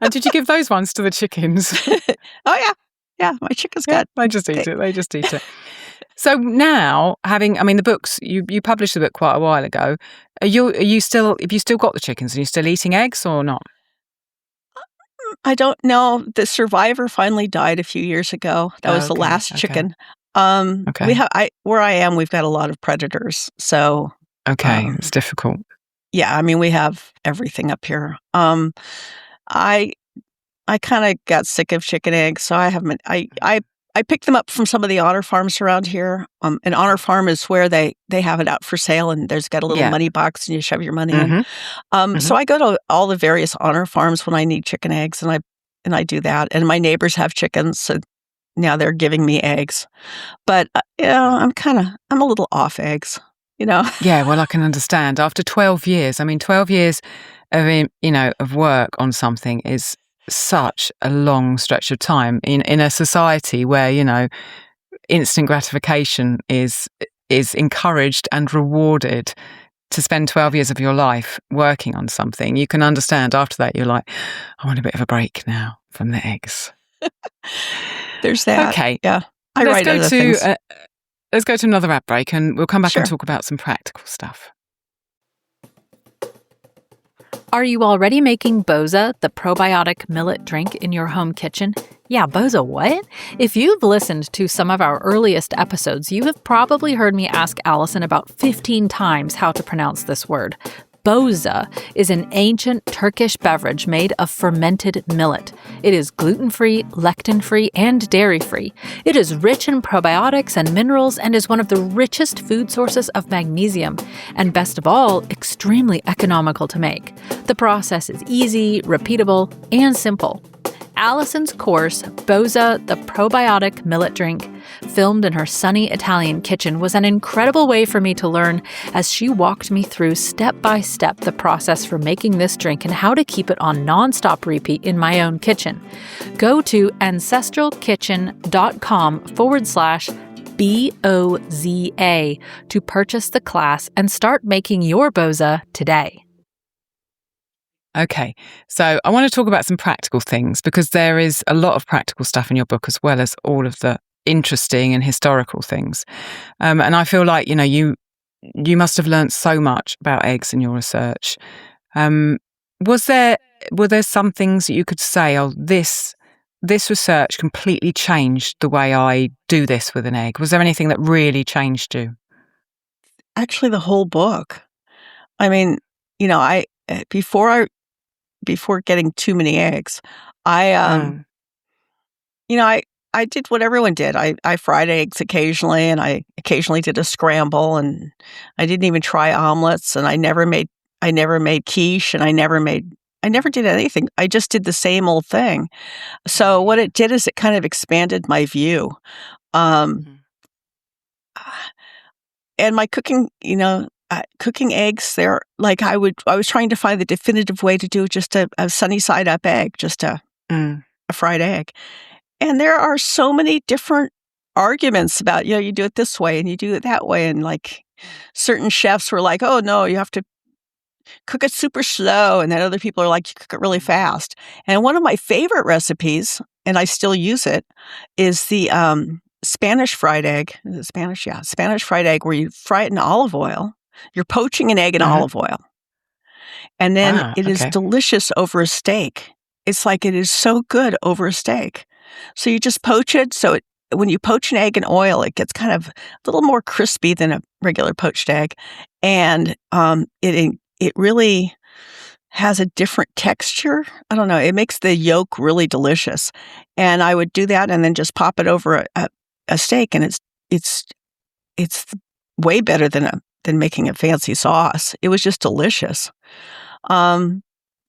And did you give those ones to the chickens? Oh, yeah. Yeah, my chickens got... They just eat it. So now, the books, you published the book quite a while ago. Have you still got the chickens? Are you still eating eggs or not? I don't know. The survivor finally died a few years ago. That was the last chicken. Where I am, we've got a lot of predators. So it's difficult. Yeah, we have everything up here. I kind of got sick of chicken eggs, so I haven't. I picked them up from some of the honor farms around here. An honor farm is where they have it out for sale, and there's got a little money box, and you shove your money in. So I go to all the various honor farms when I need chicken eggs, and I do that. And my neighbors have chickens, so now they're giving me eggs. But I'm a little off eggs. Yeah, well, I can understand. After 12 years, 12 years of work on something is such a long stretch of time in a society where, instant gratification is encouraged and rewarded. To spend 12 years of your life working on something, you can understand after that you're like, I want a bit of a break now from the eggs. There's that. Okay. Yeah. Let's go to another ad break, and we'll come back and talk about some practical stuff. Are you already making Boza, the probiotic millet drink, in your home kitchen? Yeah, Boza what? If you've listened to some of our earliest episodes, you have probably heard me ask Allison about 15 times how to pronounce this word. Boza is an ancient Turkish beverage made of fermented millet. It is gluten-free, lectin-free, and dairy-free. It is rich in probiotics and minerals and is one of the richest food sources of magnesium. And best of all, extremely economical to make. The process is easy, repeatable, and simple. Allison's course, Boza, the probiotic millet drink, filmed in her sunny Italian kitchen, was an incredible way for me to learn as she walked me through step by step the process for making this drink and how to keep it on nonstop repeat in my own kitchen. Go to ancestralkitchen.com/BOZA to purchase the class and start making your Boza today. Okay, so I want to talk about some practical things because there is a lot of practical stuff in your book as well as all of the interesting and historical things. And I feel like, you must have learned so much about eggs in your research. Were there some things that you could say, this research completely changed the way I do this with an egg? Was there anything that really changed you? Actually, the whole book. Before getting too many eggs, I did what everyone did. I fried eggs occasionally, and I occasionally did a scramble, and I didn't even try omelets, and I never made quiche, and I never did anything. I just did the same old thing. So what it did is it kind of expanded my view. And my cooking, cooking eggs, they're like I was trying to find the definitive way to do just a sunny side up egg, just a fried egg. And there are so many different arguments about, you do it this way and you do it that way. And like certain chefs were like, oh no, you have to cook it super slow. And then other people are like, you cook it really fast. And one of my favorite recipes, and I still use it, is the Spanish fried egg. Is it Spanish? Yeah. Spanish fried egg where you fry it in olive oil. You're poaching an egg in olive oil. And then it is delicious over a steak. It's like it is so good over a steak. So you just poach it. So when you poach an egg in oil, it gets kind of a little more crispy than a regular poached egg. And it really has a different texture. I don't know. It makes the yolk really delicious. And I would do that and then just pop it over a steak. And it's way better than making a fancy sauce. It was just delicious. I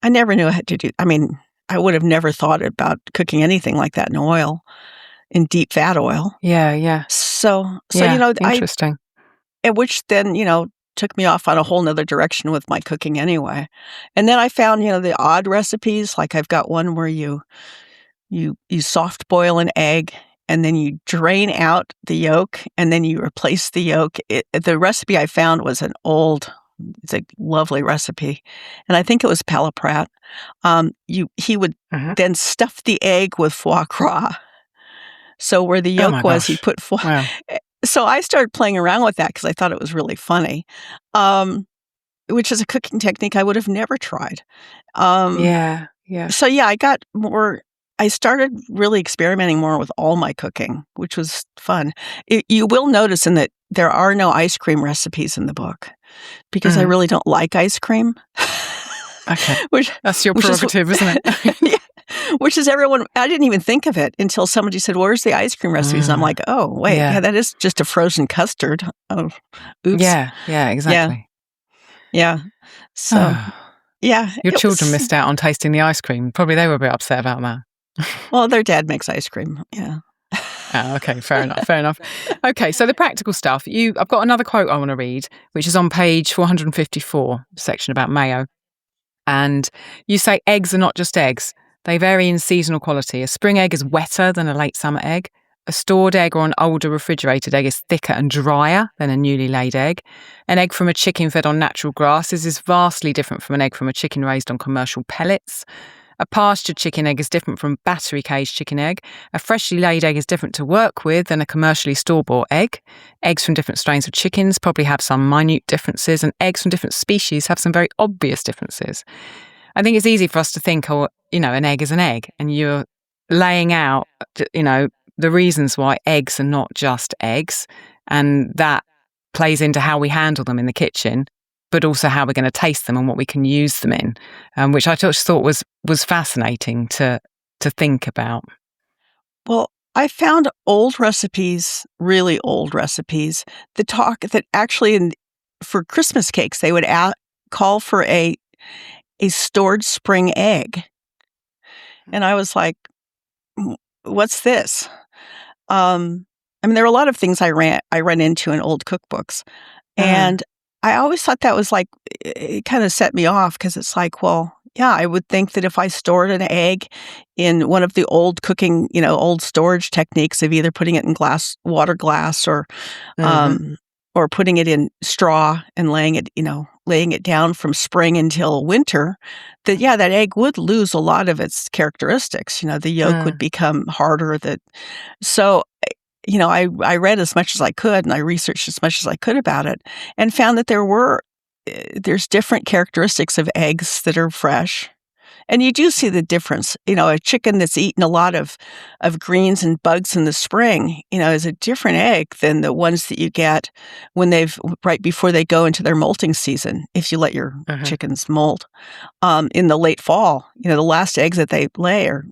never knew how to do. I mean, I would have never thought about cooking anything like that in deep fat oil. Yeah. So interesting. Which then, took me off on a whole nother direction with my cooking anyway. And then I found, the odd recipes. Like I've got one where you soft boil an egg and then you drain out the yolk and then you replace the yolk. The recipe I found was it's a lovely recipe. And I think it was Pala Pratt. He would then stuff the egg with foie gras. So where the yolk was, he put foie. Wow. So I started playing around with that because I thought it was really funny, which is a cooking technique I would have never tried. Yeah. So I started really experimenting more with all my cooking, which was fun. You will notice that there are no ice cream recipes in the book because I really don't like ice cream. Okay. That's your prerogative, isn't it? Yeah. Which is I didn't even think of it until somebody said, where's the ice cream recipes? And I'm like, oh, wait, that is just a frozen custard. Oh, oops. Yeah, exactly. Yeah. So, yeah. Your children missed out on tasting the ice cream. Probably they were a bit upset about that. Well, their dad makes ice cream. Yeah. Oh, okay, fair enough. Okay, so the practical stuff. I've got another quote I want to read, which is on page 454, section about mayo. And you say eggs are not just eggs. They vary in seasonal quality. A spring egg is wetter than a late summer egg. A stored egg or an older refrigerated egg is thicker and drier than a newly laid egg. An egg from a chicken fed on natural grasses is vastly different from an egg from a chicken raised on commercial pellets. A pastured chicken egg is different from battery caged chicken egg. A freshly laid egg is different to work with than a commercially store-bought egg. Eggs from different strains of chickens probably have some minute differences, and eggs from different species have some very obvious differences. I think it's easy for us to think, an egg is an egg, and you're laying out, the reasons why eggs are not just eggs, and that plays into how we handle them in the kitchen, but also how we're going to taste them and what we can use them in, which I just thought was fascinating to think about. Well, I found old recipes, really old recipes, that actually for Christmas cakes, they would call for a stored spring egg. And I was like, what's this? There are a lot of things I run into in old cookbooks. And I always thought that was like, it kind of set me off because it's like, well, yeah, I would think that if I stored an egg in one of the old cooking, old storage techniques of either putting it in water glass or putting it in straw and laying it down from spring until winter, that egg would lose a lot of its characteristics. The yolk would become harder. So I read as much as I could and I researched as much as I could about it and found that there's different characteristics of eggs that are fresh. And you do see the difference. A chicken that's eaten a lot of greens and bugs in the spring, is a different egg than the ones that you get when right before they go into their molting season, if you let your chickens molt. In the late fall, the last eggs that they lay are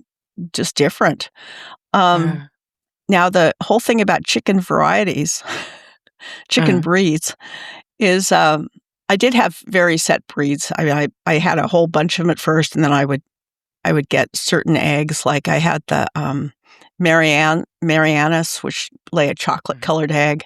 just different. Now, the whole thing about chicken varieties, chicken breeds, is I did have very set breeds. I had a whole bunch of them at first, and then I would get certain eggs. Like I had the Marianus, which lay a chocolate-colored egg.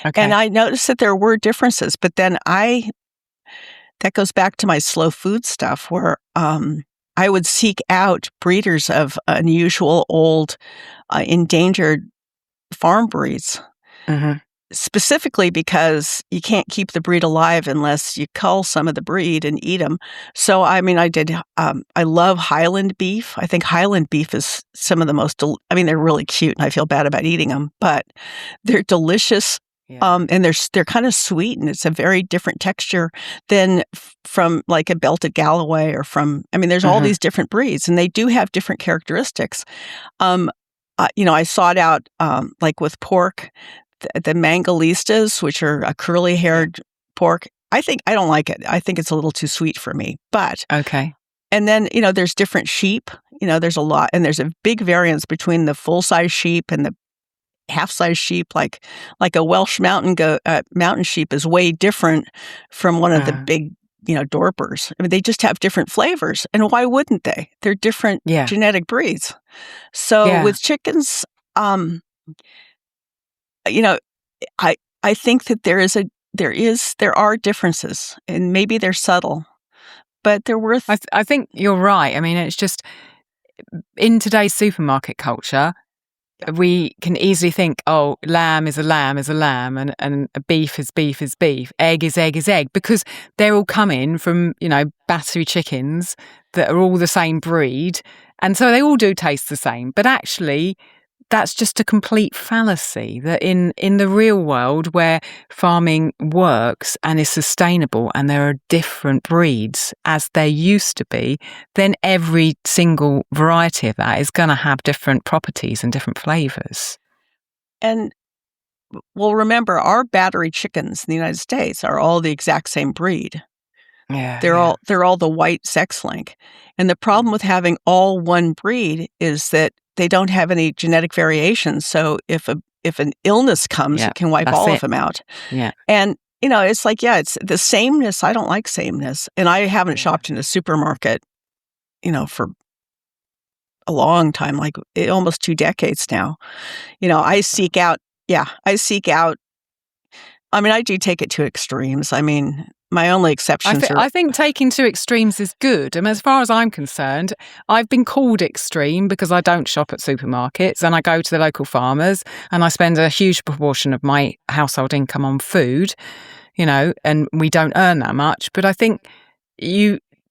Okay. And I noticed that there were differences, but then that goes back to my slow food stuff where I would seek out breeders of unusual, old, endangered farm breeds. Mm-hmm. Specifically because you can't keep the breed alive unless you cull some of the breed and eat them. So, I mean, I love Highland beef. I think Highland beef is some of the most, they're really cute and I feel bad about eating them, but they're delicious. Yeah. And they're kind of sweet and it's a very different texture than from like a belted Galloway or there's all these different breeds and they do have different characteristics. I sought out, like with pork, the Mangalistas, which are a curly-haired pork. I don't like it. I think it's a little too sweet for me. But okay. And then there's different sheep. There's a lot, and there's a big variance between the full-size sheep and the half-size sheep. Like a Welsh mountain sheep is way different from one of the big Dorpers. They just have different flavors, and why wouldn't they? They're different genetic breeds. So with chickens, I think that there are differences, and maybe they're subtle, but they're worth. I think you're right. I mean, it's just in today's supermarket culture, we can easily think, oh, lamb is a lamb is a lamb, and a beef is beef is beef, egg is egg is egg, because they're all coming from battery chickens that are all the same breed, and so they all do taste the same. But actually, that's just a complete fallacy, that in the real world where farming works and is sustainable and there are different breeds as there used to be, then every single variety of that is going to have different properties and different flavors. And well, remember, our battery chickens in the United States are all the exact same breed. Yeah, they're all the white sex link. And the problem with having all one breed is that they don't have any genetic variations. So if an illness comes, it can wipe all of them out. Yeah. And it's like, it's the sameness. I don't like sameness. And I haven't shopped in a supermarket, for a long time, like almost 2 decades now. I seek out. I do take it to extremes. My only exceptions are... I think taking to extremes is good. And as far as I'm concerned, I've been called extreme because I don't shop at supermarkets and I go to the local farmers and I spend a huge proportion of my household income on food, and we don't earn that much. But I think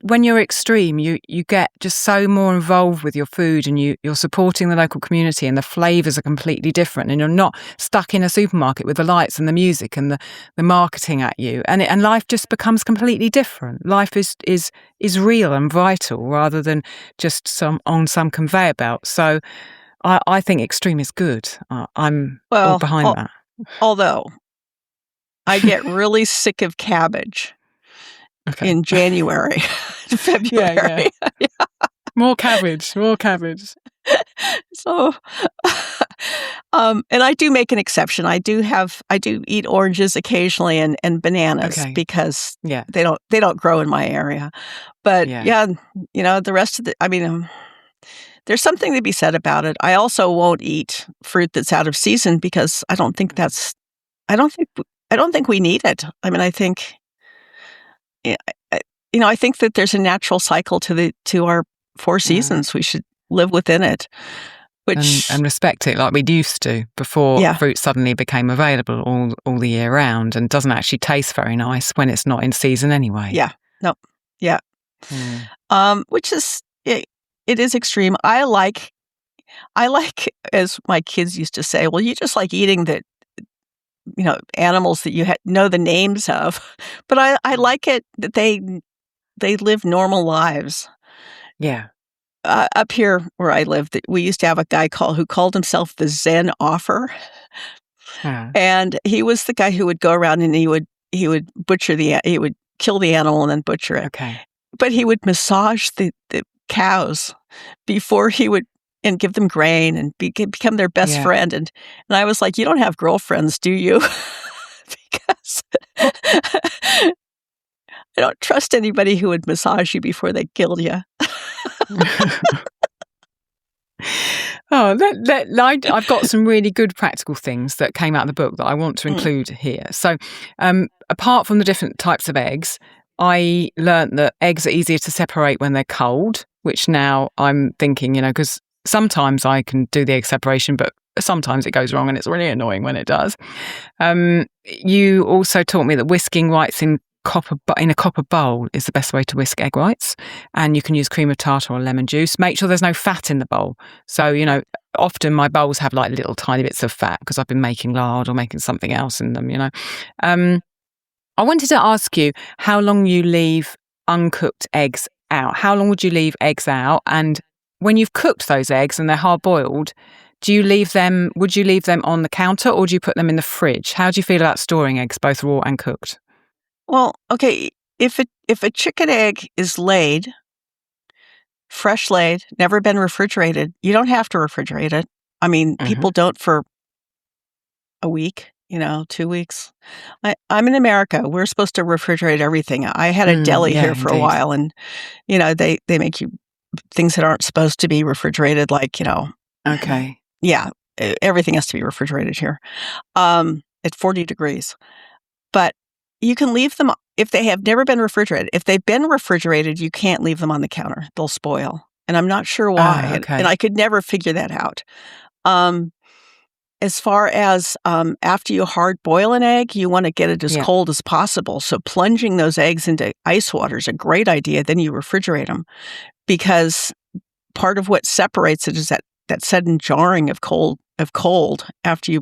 when you're extreme, you get just so more involved with your food and you're supporting the local community and the flavours are completely different and you're not stuck in a supermarket with the lights and the music and the marketing at you. And life just becomes completely different. Life is real and vital rather than just on some conveyor belt. So I think extreme is good. I'm all behind that. Although I get really sick of cabbage. Okay. In January, February. Yeah. More cabbage. So, and I do make an exception. I do eat oranges occasionally and bananas because they don't grow in my area. But the rest of there's something to be said about it. I also won't eat fruit that's out of season because I don't think we need it. I think. I think that there's a natural cycle to our 4 seasons. We should live within it, and respect it like we used to before fruit suddenly became available all the year round and doesn't actually taste very nice when it's not in season anyway. Which is it is extreme. I like, as my kids used to say, well, you just like eating the animals that you know the names of, but I like it that they live normal lives. Yeah. Up here where I live, we used to have a guy who called himself the Zen Offer, and he was the guy who would go around and he would he would kill the animal and then butcher it. Okay. But he would massage the cows before he would. And give them grain and become their best friend. And I was like, you don't have girlfriends, do you? Because I don't trust anybody who would massage you before they killed you. Oh, I've got some really good practical things that came out of the book that I want to include here. So, apart from the different types of eggs, I learnt that eggs are easier to separate when they're cold, which now I'm thinking, because sometimes I can do the egg separation, but sometimes it goes wrong and it's really annoying when it does. You also taught me that whisking whites in a copper bowl is the best way to whisk egg whites, and you can use cream of tartar or lemon juice. Make sure there's no fat in the bowl. So, often my bowls have like little tiny bits of fat because I've been making lard or making something else in them, I wanted to ask you how long you leave uncooked eggs out. How long would you leave eggs out? And when you've cooked those eggs and they're hard boiled, would you leave them on the counter or do you put them in the fridge? How do you feel about storing eggs, both raw and cooked? Well, okay, if a chicken egg is laid, fresh laid, never been refrigerated, you don't have to refrigerate it. I mean, people don't for a week, 2 weeks. I'm in America. We're supposed to refrigerate everything. I had a deli here for a while, and they make you things that aren't supposed to be refrigerated, like Okay. Yeah, everything has to be refrigerated here at 40 degrees. But you can leave them if they have never been refrigerated. If they've been refrigerated, you can't leave them on the counter. They'll spoil. And I'm not sure why. Okay. And I could never figure that out. As far as after you hard boil an egg, you want to get it as cold as possible. So plunging those eggs into ice water is a great idea. Then you refrigerate them, because part of what separates it is that sudden jarring of cold after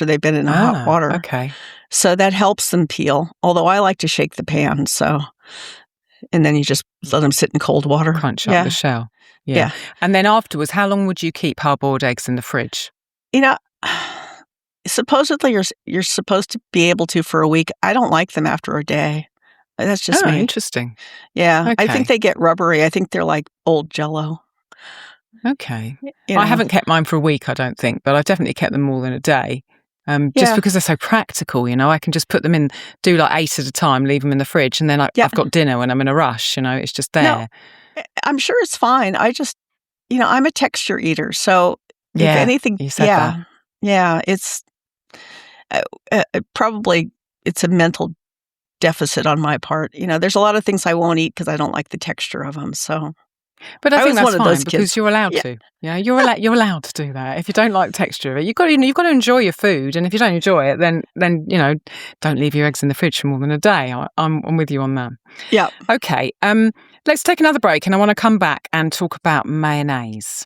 they've been in hot water. Okay. So that helps them peel. Although I like to shake the pan. And then you just let them sit in cold water. Crunch up the shell. Yeah. And then afterwards, how long would you keep hard-boiled eggs in the fridge? Supposedly you're supposed to be able to for a week. I don't like them after a day. That's just me. Interesting. Yeah. Okay. I think they get rubbery. I think they're like old Jell-O. Okay. I haven't kept mine for a week, I don't think, but I've definitely kept them more than a day. Just because they're so practical, I can just put them in, do like 8 at a time, leave them in the fridge, and then I've got dinner when I'm in a rush, it's just there. No, I'm sure it's fine. I just, I'm a texture eater. So if anything, you said that. Yeah, it's probably it's a mental deficit on my part. There's a lot of things I won't eat because I don't like the texture of them. So, but I think that's fine because kids. You're allowed to. Yeah, you're allowed to do that. If you don't like the texture of it, you've got to enjoy your food. And if you don't enjoy it, then don't leave your eggs in the fridge for more than a day. I'm with you on that. Yeah. Okay. Let's take another break, and I want to come back and talk about mayonnaise.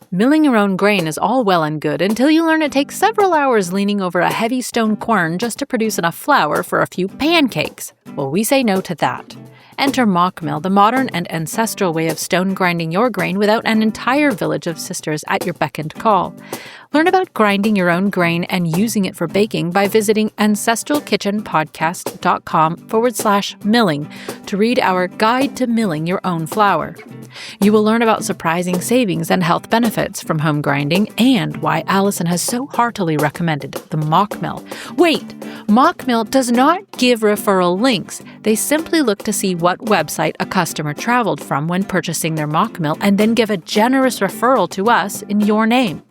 Milling your own grain is all well and good until you learn it takes several hours leaning over a heavy stone quern just to produce enough flour for a few pancakes. Well, we say no to that. Enter Mockmill, the modern and ancestral way of stone grinding your grain without an entire village of sisters at your beck and call. Learn about grinding your own grain and using it for baking by visiting ancestralkitchenpodcast.com/milling to read our Guide to Milling Your Own Flour. You will learn about surprising savings and health benefits from home grinding and why Allison has so heartily recommended the Mockmill. Wait, Mockmill does not give referral links. They simply look to see what website a customer traveled from when purchasing their Mockmill and then give a generous referral to us in your name.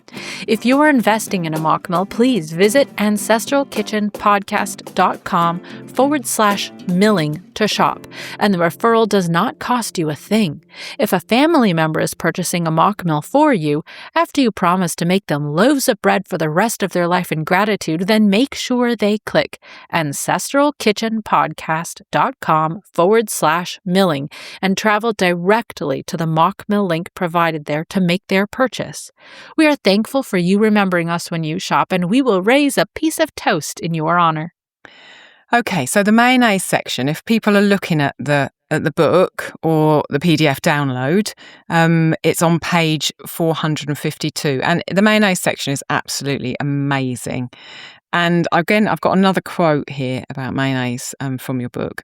If you are investing in a Mockmill, please visit ancestralkitchenpodcast.com/milling to shop, and the referral does not cost you a thing. If a family member is purchasing a Mockmill for you, after you promise to make them loaves of bread for the rest of their life in gratitude, then make sure they click ancestralkitchenpodcast.com/milling and travel directly to the Mockmill link provided there to make their purchase. We are thankful for you remembering us when you shop, and we will raise a piece of toast in your honor. Okay, so the mayonnaise section, if people are looking at the book or the PDF download, it's on page 452. And the mayonnaise section is absolutely amazing. And again, I've got another quote here about mayonnaise from your book,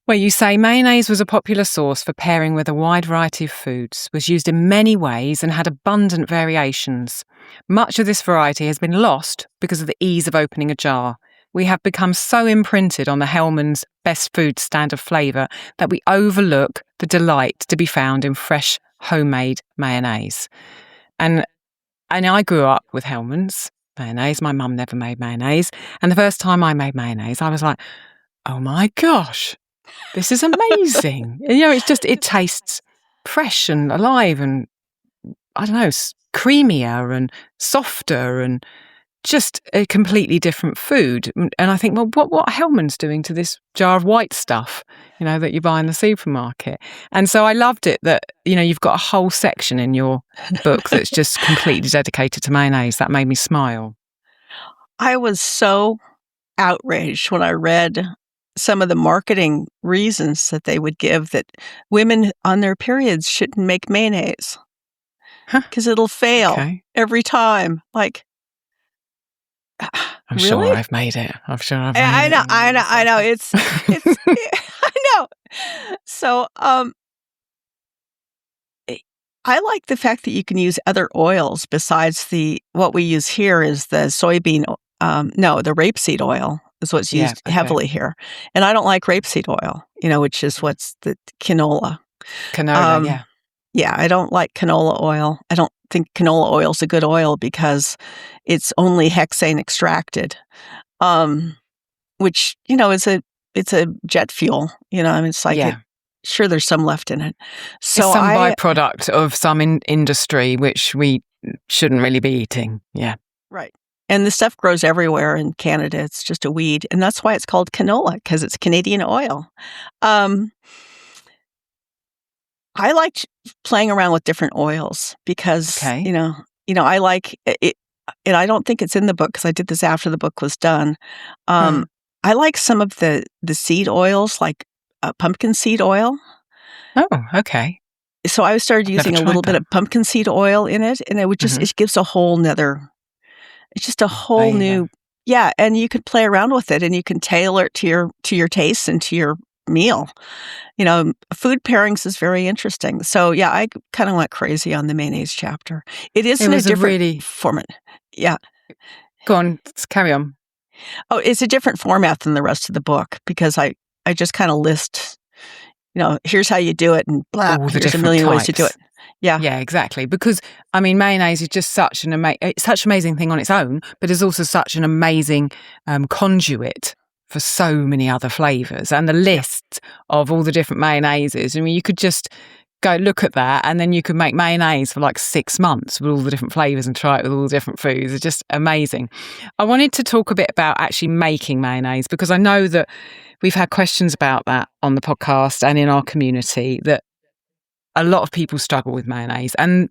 where you say mayonnaise was a popular sauce for pairing with a wide variety of foods, was used in many ways and had abundant variations. Much of this variety has been lost because of the ease of opening a jar. we have become so imprinted on the Hellmann's best food standard flavour that we overlook the delight to be found in fresh homemade mayonnaise. And I grew up with Hellmann's mayonnaise. My mum never made mayonnaise. And the first time I made mayonnaise, I was like, oh my gosh, this is amazing. It tastes fresh and alive and, I don't know, creamier and softer and just a completely different food. And I think, well, what are Hellmann's doing to this jar of white stuff, that you buy in the supermarket? And so I loved it that, you've got a whole section in your book that's just completely dedicated to mayonnaise. That made me smile. I was so outraged when I read some of the marketing reasons that they would give that women on their periods shouldn't make mayonnaise because it'll fail every time. Like, I'm really? sure I've made it. I'm sure I've made I know. it. I know. It's I know. So, I like the fact that you can use other oils besides what we use here is the soybean. The rapeseed oil is what's used heavily here, and I don't like rapeseed oil. Which is what's the canola. Canola, Yeah, I don't like canola oil. I don't think canola oil is a good oil because it's only hexane extracted, which it's a jet fuel. It's like sure there's some left in it. So it's some byproduct of some industry which we shouldn't really be eating. Yeah, right. And the stuff grows everywhere in Canada. It's just a weed, and that's why it's called canola because it's Canadian oil. I like playing around with different oils because, I like it, and I don't think it's in the book because I did this after the book was done. I like some of the seed oils, like pumpkin seed oil. Oh, okay. So I started using a little bit of pumpkin seed oil in it, and it would just, it gives a whole new, and you could play around with it and you can tailor it to your taste and to your meal. Food pairings is very interesting. So I kind of went crazy on the mayonnaise chapter. It is in a different format. Yeah. Go on, carry on. Oh, it's a different format than the rest of the book because I just kind of list, here's how you do it and blah, here's a million ways to do it. Yeah. Yeah, exactly. Because, mayonnaise is just such an amazing thing on its own, but it's also such an amazing conduit for so many other flavours. And the list of all the different mayonnaises, you could just go look at that and then you could make mayonnaise for like 6 months with all the different flavours and try it with all the different foods. It's just amazing. I wanted to talk a bit about actually making mayonnaise because I know that we've had questions about that on the podcast and in our community that a lot of people struggle with mayonnaise. And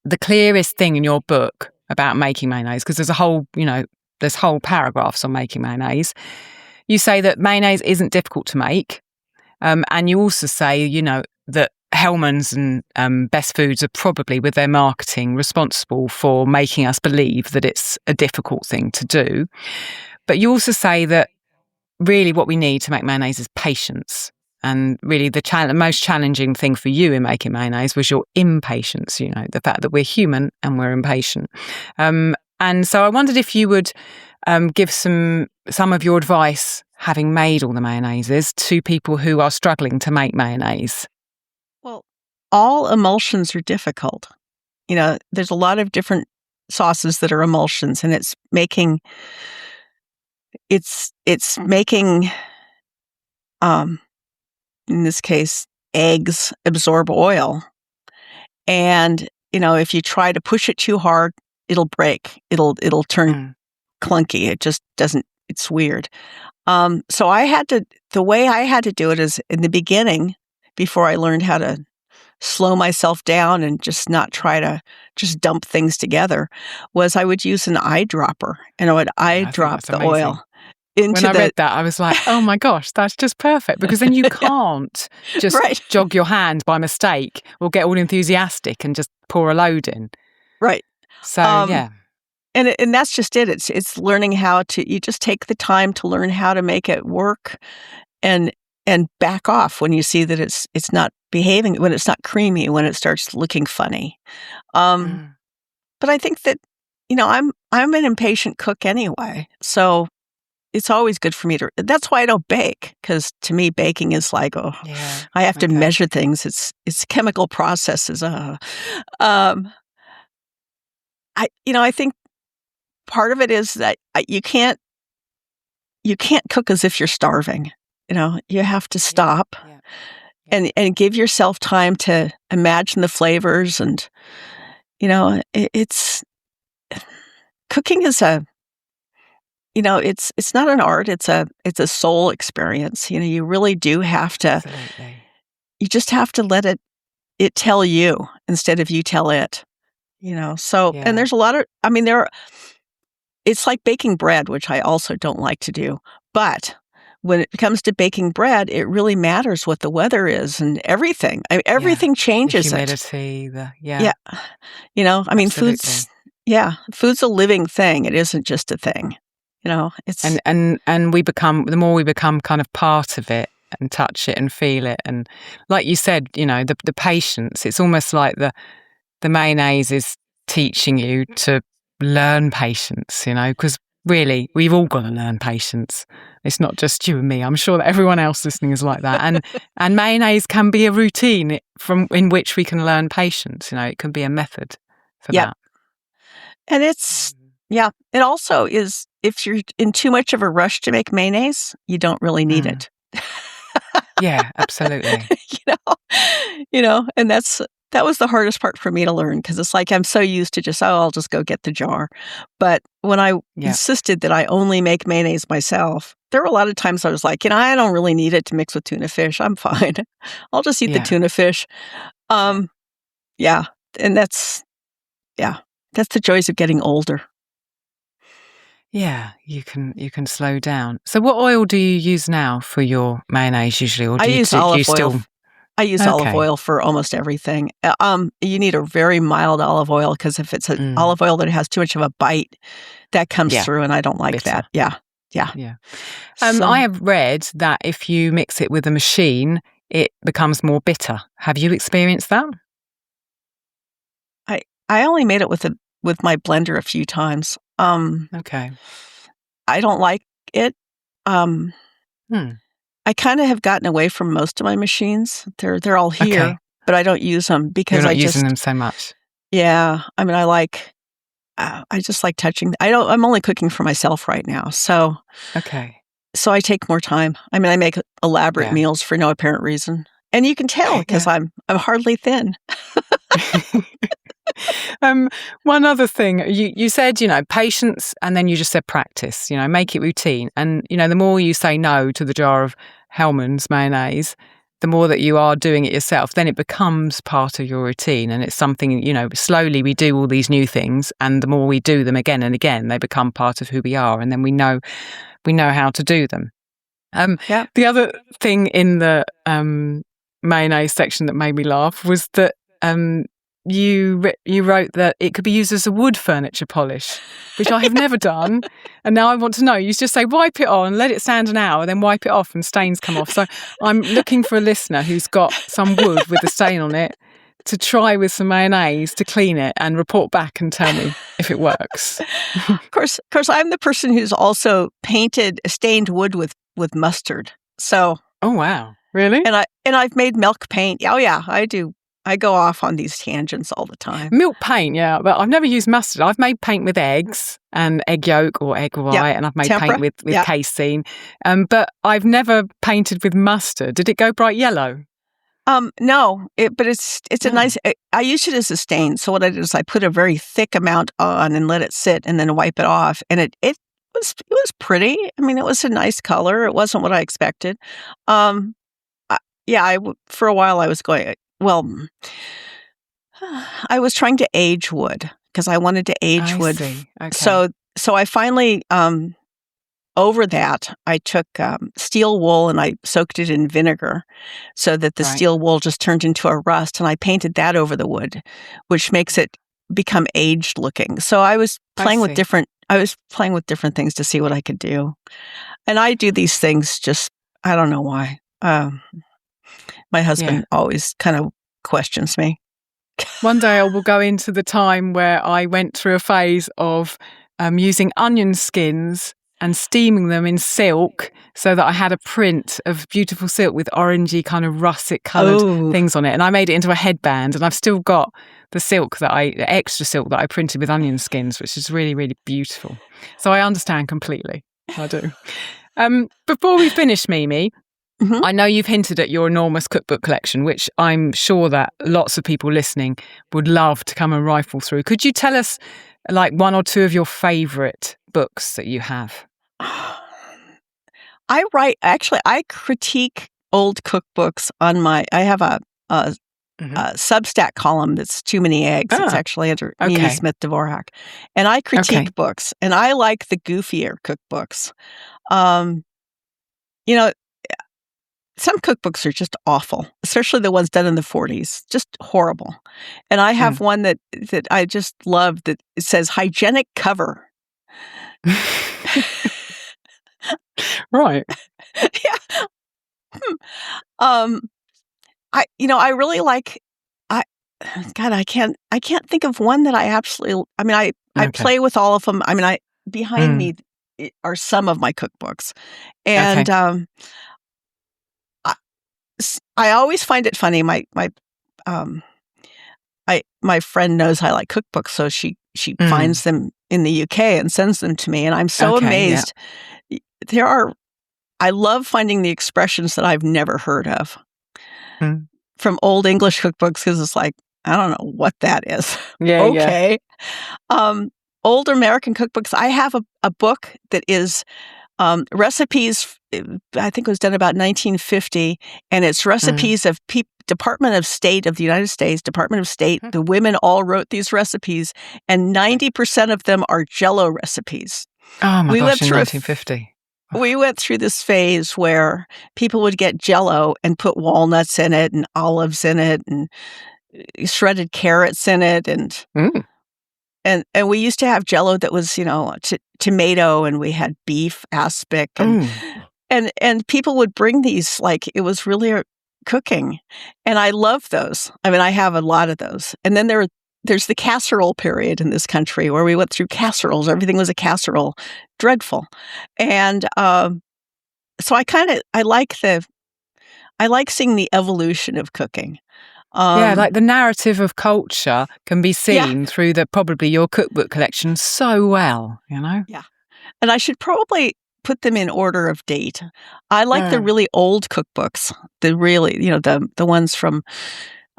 the clearest thing in your book about making mayonnaise, because there's there's whole paragraphs on making mayonnaise. You say that mayonnaise isn't difficult to make. And you also say, that Hellmann's and Best Foods are probably, with their marketing, responsible for making us believe that it's a difficult thing to do. But you also say that really what we need to make mayonnaise is patience. And really the most challenging thing for you in making mayonnaise was your impatience, the fact that we're human and we're impatient. And so I wondered if you would give some of your advice, having made all the mayonnaises, to people who are struggling to make mayonnaise. Well, all emulsions are difficult. There's a lot of different sauces that are emulsions, and it's making in this case eggs absorb oil, and if you try to push it too hard, it'll break. It'll turn clunky. It just doesn't. It's weird. So the way I had to do it is in the beginning, before I learned how to slow myself down and just not try to just dump things together, was I would use an eyedropper, and I would eyedrop the oil into When I read that, I was like, oh my gosh, that's just perfect. Because then you can't just jog your hand by mistake or get all enthusiastic and just pour a load in. Right. So, And that's just it. It's learning how to, you just take the time to learn how to make it work and back off when you see that it's not behaving, when it's not creamy, when it starts looking funny. But I think that, I'm an impatient cook anyway. So it's always good for me to. That's why I don't bake, because to me baking is like, Yeah. I have to Okay. measure things. It's chemical processes. I think part of it is that you can't cook as if you're starving. You have to stop Yeah. and give yourself time to imagine the flavors, and it's cooking is it's not an art, it's a soul experience. You really do have to. Absolutely. You just have to let it tell you instead of you tell it. So, Yeah. and there's a lot of, it's like baking bread, which I also don't like to do. But when it comes to baking bread, it really matters what the weather is and everything. Everything changes the it. humidity, Yeah. Absolutely. Food's a living thing. It isn't just a thing. It's And the more we become kind of part of it and touch it and feel it, and like you said, the patience. It's almost like the mayonnaise is teaching you to learn patience. Because really, we've all got to learn patience. It's not just you and me. I'm sure that everyone else listening is like that. And mayonnaise can be a routine in which we can learn patience. It can be a method for that. And it also is, if you're in too much of a rush to make mayonnaise, you don't really need it. Yeah, absolutely. And that was the hardest part for me to learn, because it's like I'm so used to just, I'll just go get the jar. But when I insisted that I only make mayonnaise myself, there were a lot of times I was like, I don't really need it to mix with tuna fish. I'm fine. I'll just eat the tuna fish. And that's the joys of getting older. Yeah, you can slow down. So what oil do you use now for your mayonnaise usually? Or I use olive oil. Still... I use olive oil for almost everything. You need a very mild olive oil, because if it's an olive oil that has too much of a bite, that comes through, and I don't like bitter. that. Yeah. I have read that if you mix it with a machine, it becomes more bitter. Have you experienced that? I only made it with my blender a few times. Okay. I don't like it. I kind of have gotten away from most of my machines. They're all here, but I don't use them because You're not using them so much. Yeah, I just like touching. I'm only cooking for myself right now, so So I take more time. I make elaborate meals for no apparent reason, and you can tell because I'm hardly thin. One other thing, you said, patience, and then you just said practice, make it routine. And, the more you say no to the jar of Hellmann's mayonnaise, the more that you are doing it yourself, then it becomes part of your routine. And it's something, slowly we do all these new things, and the more we do them again and again, they become part of who we are. And then we know how to do them. The other thing in the mayonnaise section that made me laugh was that you wrote that it could be used as a wood furniture polish, which I have never done. And now I want to know. You just say, wipe it on, let it stand an hour, then wipe it off and stains come off. So I'm looking for a listener who's got some wood with a stain on it to try with some mayonnaise to clean it and report back and tell me if it works. Of course, I'm the person who's also painted stained wood with mustard. So. Oh, wow. Really? And I've made milk paint. Oh, yeah, I do. I go off on these tangents all the time. Milk paint, yeah, but I've never used mustard. I've made paint with eggs and egg yolk or egg white, and I've made paint with casein. But I've never painted with mustard. Did it go bright yellow? No, but it's a nice. I used it as a stain. So what I did is I put a very thick amount on and let it sit, and then wipe it off, and it was pretty. It was a nice color. It wasn't what I expected. For a while I was going. Well, I was trying to age wood because I wanted to age wood. See. Okay. So I finally, over that, I took steel wool and I soaked it in vinegar so that the steel wool just turned into a rust, and I painted that over the wood, which makes it become aged looking. So I was playing with different things to see what I could do. And I do these things just, I don't know why. My husband always kind of questions me. One day I will go into the time where I went through a phase of using onion skins and steaming them in silk so that I had a print of beautiful silk with orangey kind of russet coloured things on it. And I made it into a headband, and I've still got the extra silk that I printed with onion skins, which is really, really beautiful. So I understand completely. I do. Before we finish, Mimi, I know you've hinted at your enormous cookbook collection, which I'm sure that lots of people listening would love to come and rifle through. Could you tell us like one or two of your favourite books that you have? I critique old cookbooks on I have a Substack column that's Too Many Eggs. It's actually under Mimi Smith-Dvorak. And I critique books, and I like the goofier cookbooks. Some cookbooks are just awful, especially the ones done in the 40s, just horrible. And I have one that I just love that it says hygienic cover. Right. Yeah. I really like, I can't think of one that I absolutely, I play with all of them. Behind me are some of my cookbooks. And, I always find it funny. My friend knows I like cookbooks, so she finds them in the UK and sends them to me, and I'm so amazed. Yeah. I love finding the expressions that I've never heard of from old English cookbooks, because it's like, I don't know what that is. Yeah. Okay. Old American cookbooks. I have a book that is recipes. I think it was done about 1950, and it's recipes of Department of State of the United States, Department of State. The women all wrote these recipes, and 90% of them are Jell-O recipes. Oh my gosh, in 1950. We went through this phase where people would get Jell-O and put walnuts in it and olives in it and shredded carrots in it, and we used to have Jell-O that was, tomato, and we had beef aspic, and people would bring these like it was really cooking, and I love those. I have a lot of those. And then there's the casserole period in this country where we went through casseroles. Everything was a casserole, dreadful, and so I like seeing the evolution of cooking. Like the narrative of culture can be seen through probably your cookbook collection so well, Yeah. And I should probably put them in order of date. I like the really old cookbooks, the really, the ones from,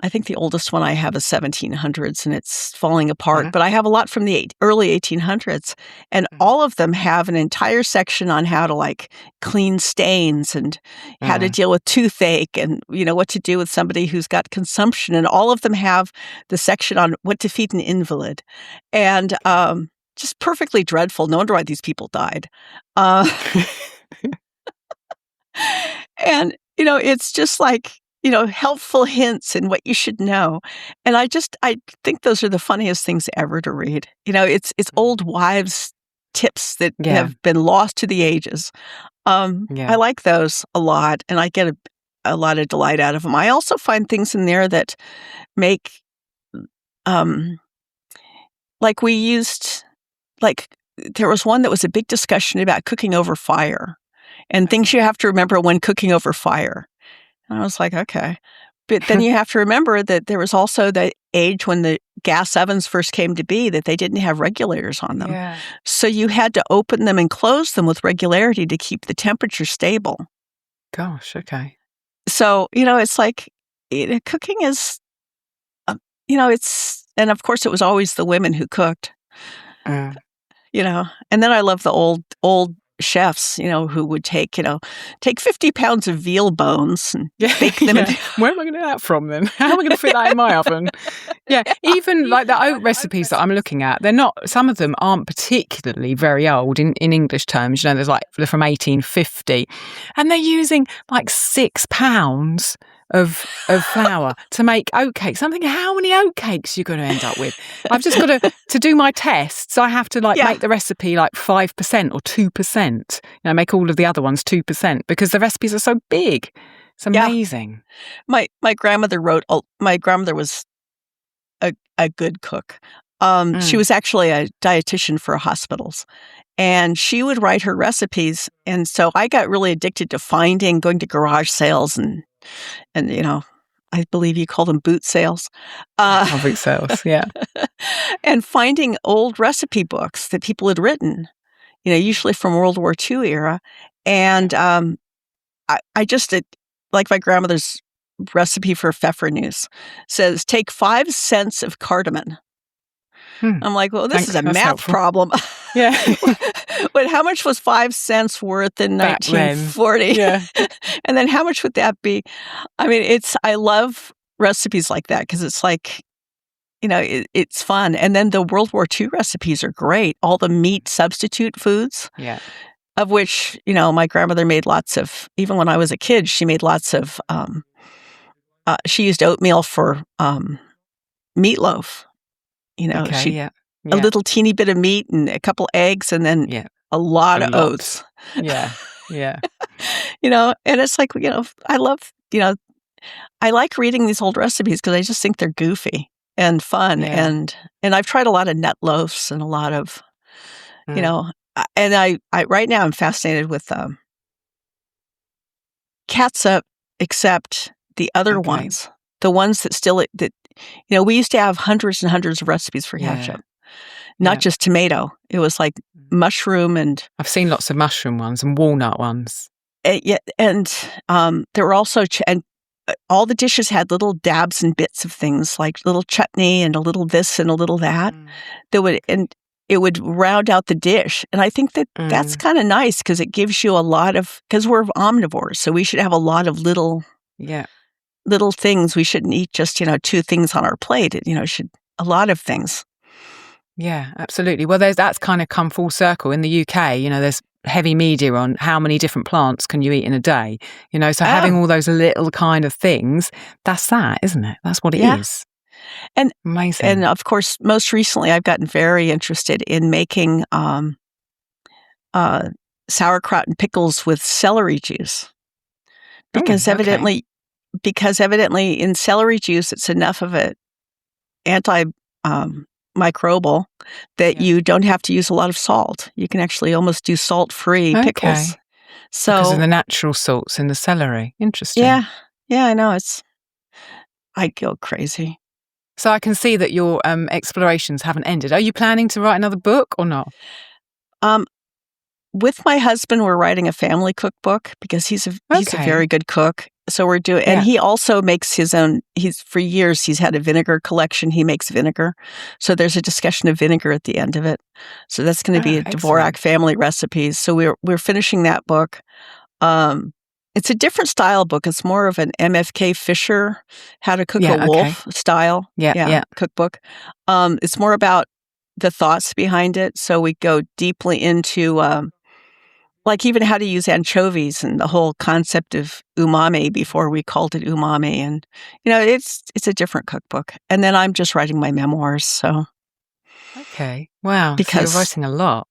I think the oldest one I have is 1700s, and it's falling apart, but I have a lot from the early 1800s, and all of them have an entire section on how to like clean stains and how to deal with toothache and, what to do with somebody who's got consumption. And all of them have the section on what to feed an invalid, and just perfectly dreadful. No wonder why these people died. And, it's just like, helpful hints and what you should know. And I think those are the funniest things ever to read. It's old wives' tips that have been lost to the ages. I like those a lot, and I get a lot of delight out of them. I also find things in there that make, like we used, like there was one that was a big discussion about cooking over fire and things you have to remember when cooking over fire. And I was like, okay. But then you have to remember that there was also the age when the gas ovens first came to be that they didn't have regulators on them. Yeah. So you had to open them and close them with regularity to keep the temperature stable. Gosh, okay. So, it's like cooking is, and of course it was always the women who cooked, and then I love the old chefs, who would take 50 pounds of veal bones and bake them. Where am I going to get that from then? How am I going to fit that in my oven? Yeah, even like the oat recipes that I'm looking at, some of them aren't particularly very old in English terms. They're from 1850, and they're using like 6 pounds of flour to make oat cakes. I'm thinking, how many oat cakes you're going to end up with? I've just got to do my tests. I have to make the recipe like 5% or 2%. Make all of the other ones 2% because the recipes are so big. It's amazing. My grandmother my grandmother was a good cook. She was actually a dietitian for hospitals. And she would write her recipes. And so I got really addicted to going to garage sales and I believe you call them boot sales. Boot sales, yeah. And finding old recipe books that people had written, usually from World War II era. And I just, like my grandmother's recipe for pfeffernuss says, take 5 cents of cardamom. I'm like, well, this is a math problem. Yeah. But how much was 5 cents worth in Back 1940? Yeah. And then how much would that be? I mean, I love recipes like that because it's like, it's fun. And then the World War II recipes are great. All the meat substitute foods. Yeah. Of which, my grandmother made lots of, even when I was a kid, she made lots of, she used oatmeal for meatloaf. A little teeny bit of meat and a couple eggs and then a lot of oats. Yeah, yeah. And it's like, I love, I like reading these old recipes because I just think they're goofy and fun. Yeah. And I've tried a lot of nut loaves and a lot of, and I right now I'm fascinated with catsup, except the other ones, the ones that still, we used to have hundreds and hundreds of recipes for ketchup, not just tomato. It was like mushroom and... I've seen lots of mushroom ones and walnut ones. And there were also... and all the dishes had little dabs and bits of things, like little chutney and a little this and a little that. And it would round out the dish. And I think that that's kind of nice because it gives you a lot of... Because we're omnivores, so we should have a lot of little... little things. We shouldn't eat just, 2 things on our plate. It, should a lot of things. Yeah, absolutely. Well, that's kind of come full circle. In the UK, there's heavy media on how many different plants can you eat in a day. So having all those little kind of things, that's that, isn't it? That's what it is. And amazing. And of course, most recently, I've gotten very interested in making sauerkraut and pickles with celery juice because evidently in celery juice, it's enough of it microbial that you don't have to use a lot of salt. You can actually almost do salt-free pickles. So because of the natural salts in the celery. Interesting. Yeah, I know. I go crazy. So I can see that your explorations haven't ended. Are you planning to write another book or not? With my husband, we're writing a family cookbook because he's a very good cook. So we're doing, and he also makes his own. For years he's had a vinegar collection. He makes vinegar, so there's a discussion of vinegar at the end of it. So that's going to be a Dvorak family recipes. So we're finishing that book. It's a different style book. It's more of an MFK Fisher, How to Cook a Wolf style. Cookbook. It's more about the thoughts behind it. So we go deeply into. Like even how to use anchovies and the whole concept of umami before we called it umami. And, it's a different cookbook. And then I'm just writing my memoirs, so. Okay. Wow. Because so you're writing a lot.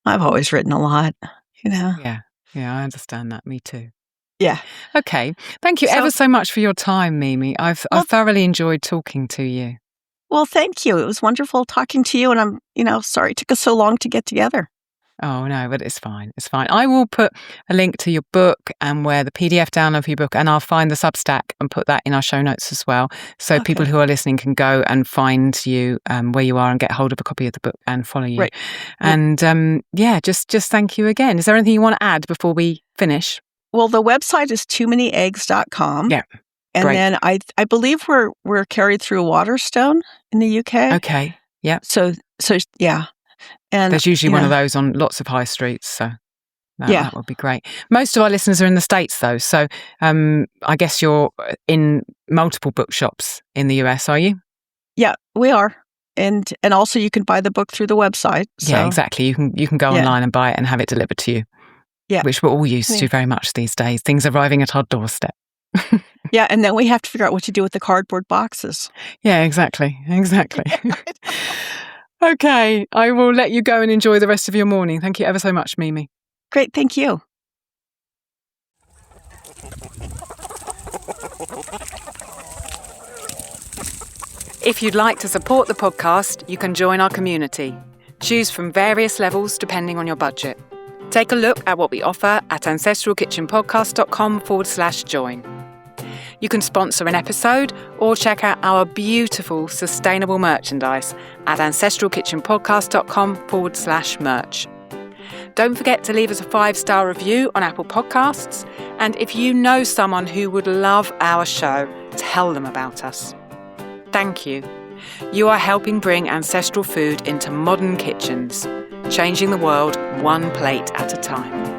I've always written a lot, Yeah, I understand that. Me too. Yeah. Okay. Thank you ever so much for your time, Mimi. I've thoroughly enjoyed talking to you. Well, thank you. It was wonderful talking to you. And I'm, sorry it took us so long to get together. Oh, no, but it's fine. It's fine. I will put a link to your book and where the PDF download for your book, and I'll find the Substack and put that in our show notes as well. So people who are listening can go and find you where you are and get hold of a copy of the book and follow you. Right. And just thank you again. Is there anything you want to add before we finish? Well, the website is tooManyEggs.com. Yeah. And great. then I believe we're carried through Waterstone in the UK. Okay. Yeah. So yeah. And there's usually one of those on lots of high streets, so that would be great. Most of our listeners are in the States, though, so I guess you're in multiple bookshops in the US, are you? Yeah, we are, and also you can buy the book through the website. So. Yeah, exactly. You can go online and buy it and have it delivered to you. Yeah, which we're all used to very much these days. Things arriving at our doorstep. Yeah, and then we have to figure out what to do with the cardboard boxes. Yeah, exactly. Okay, I will let you go and enjoy the rest of your morning. Thank you ever so much, Mimi. Great, thank you. If you'd like to support the podcast, you can join our community. Choose from various levels depending on your budget. Take a look at what we offer at ancestralkitchenpodcast.com/join. You can sponsor an episode or check out our beautiful sustainable merchandise at ancestralkitchenpodcast.com/merch. Don't forget to leave us a 5-star review on Apple Podcasts. And if you know someone who would love our show, tell them about us. Thank you. You are helping bring ancestral food into modern kitchens, changing the world one plate at a time.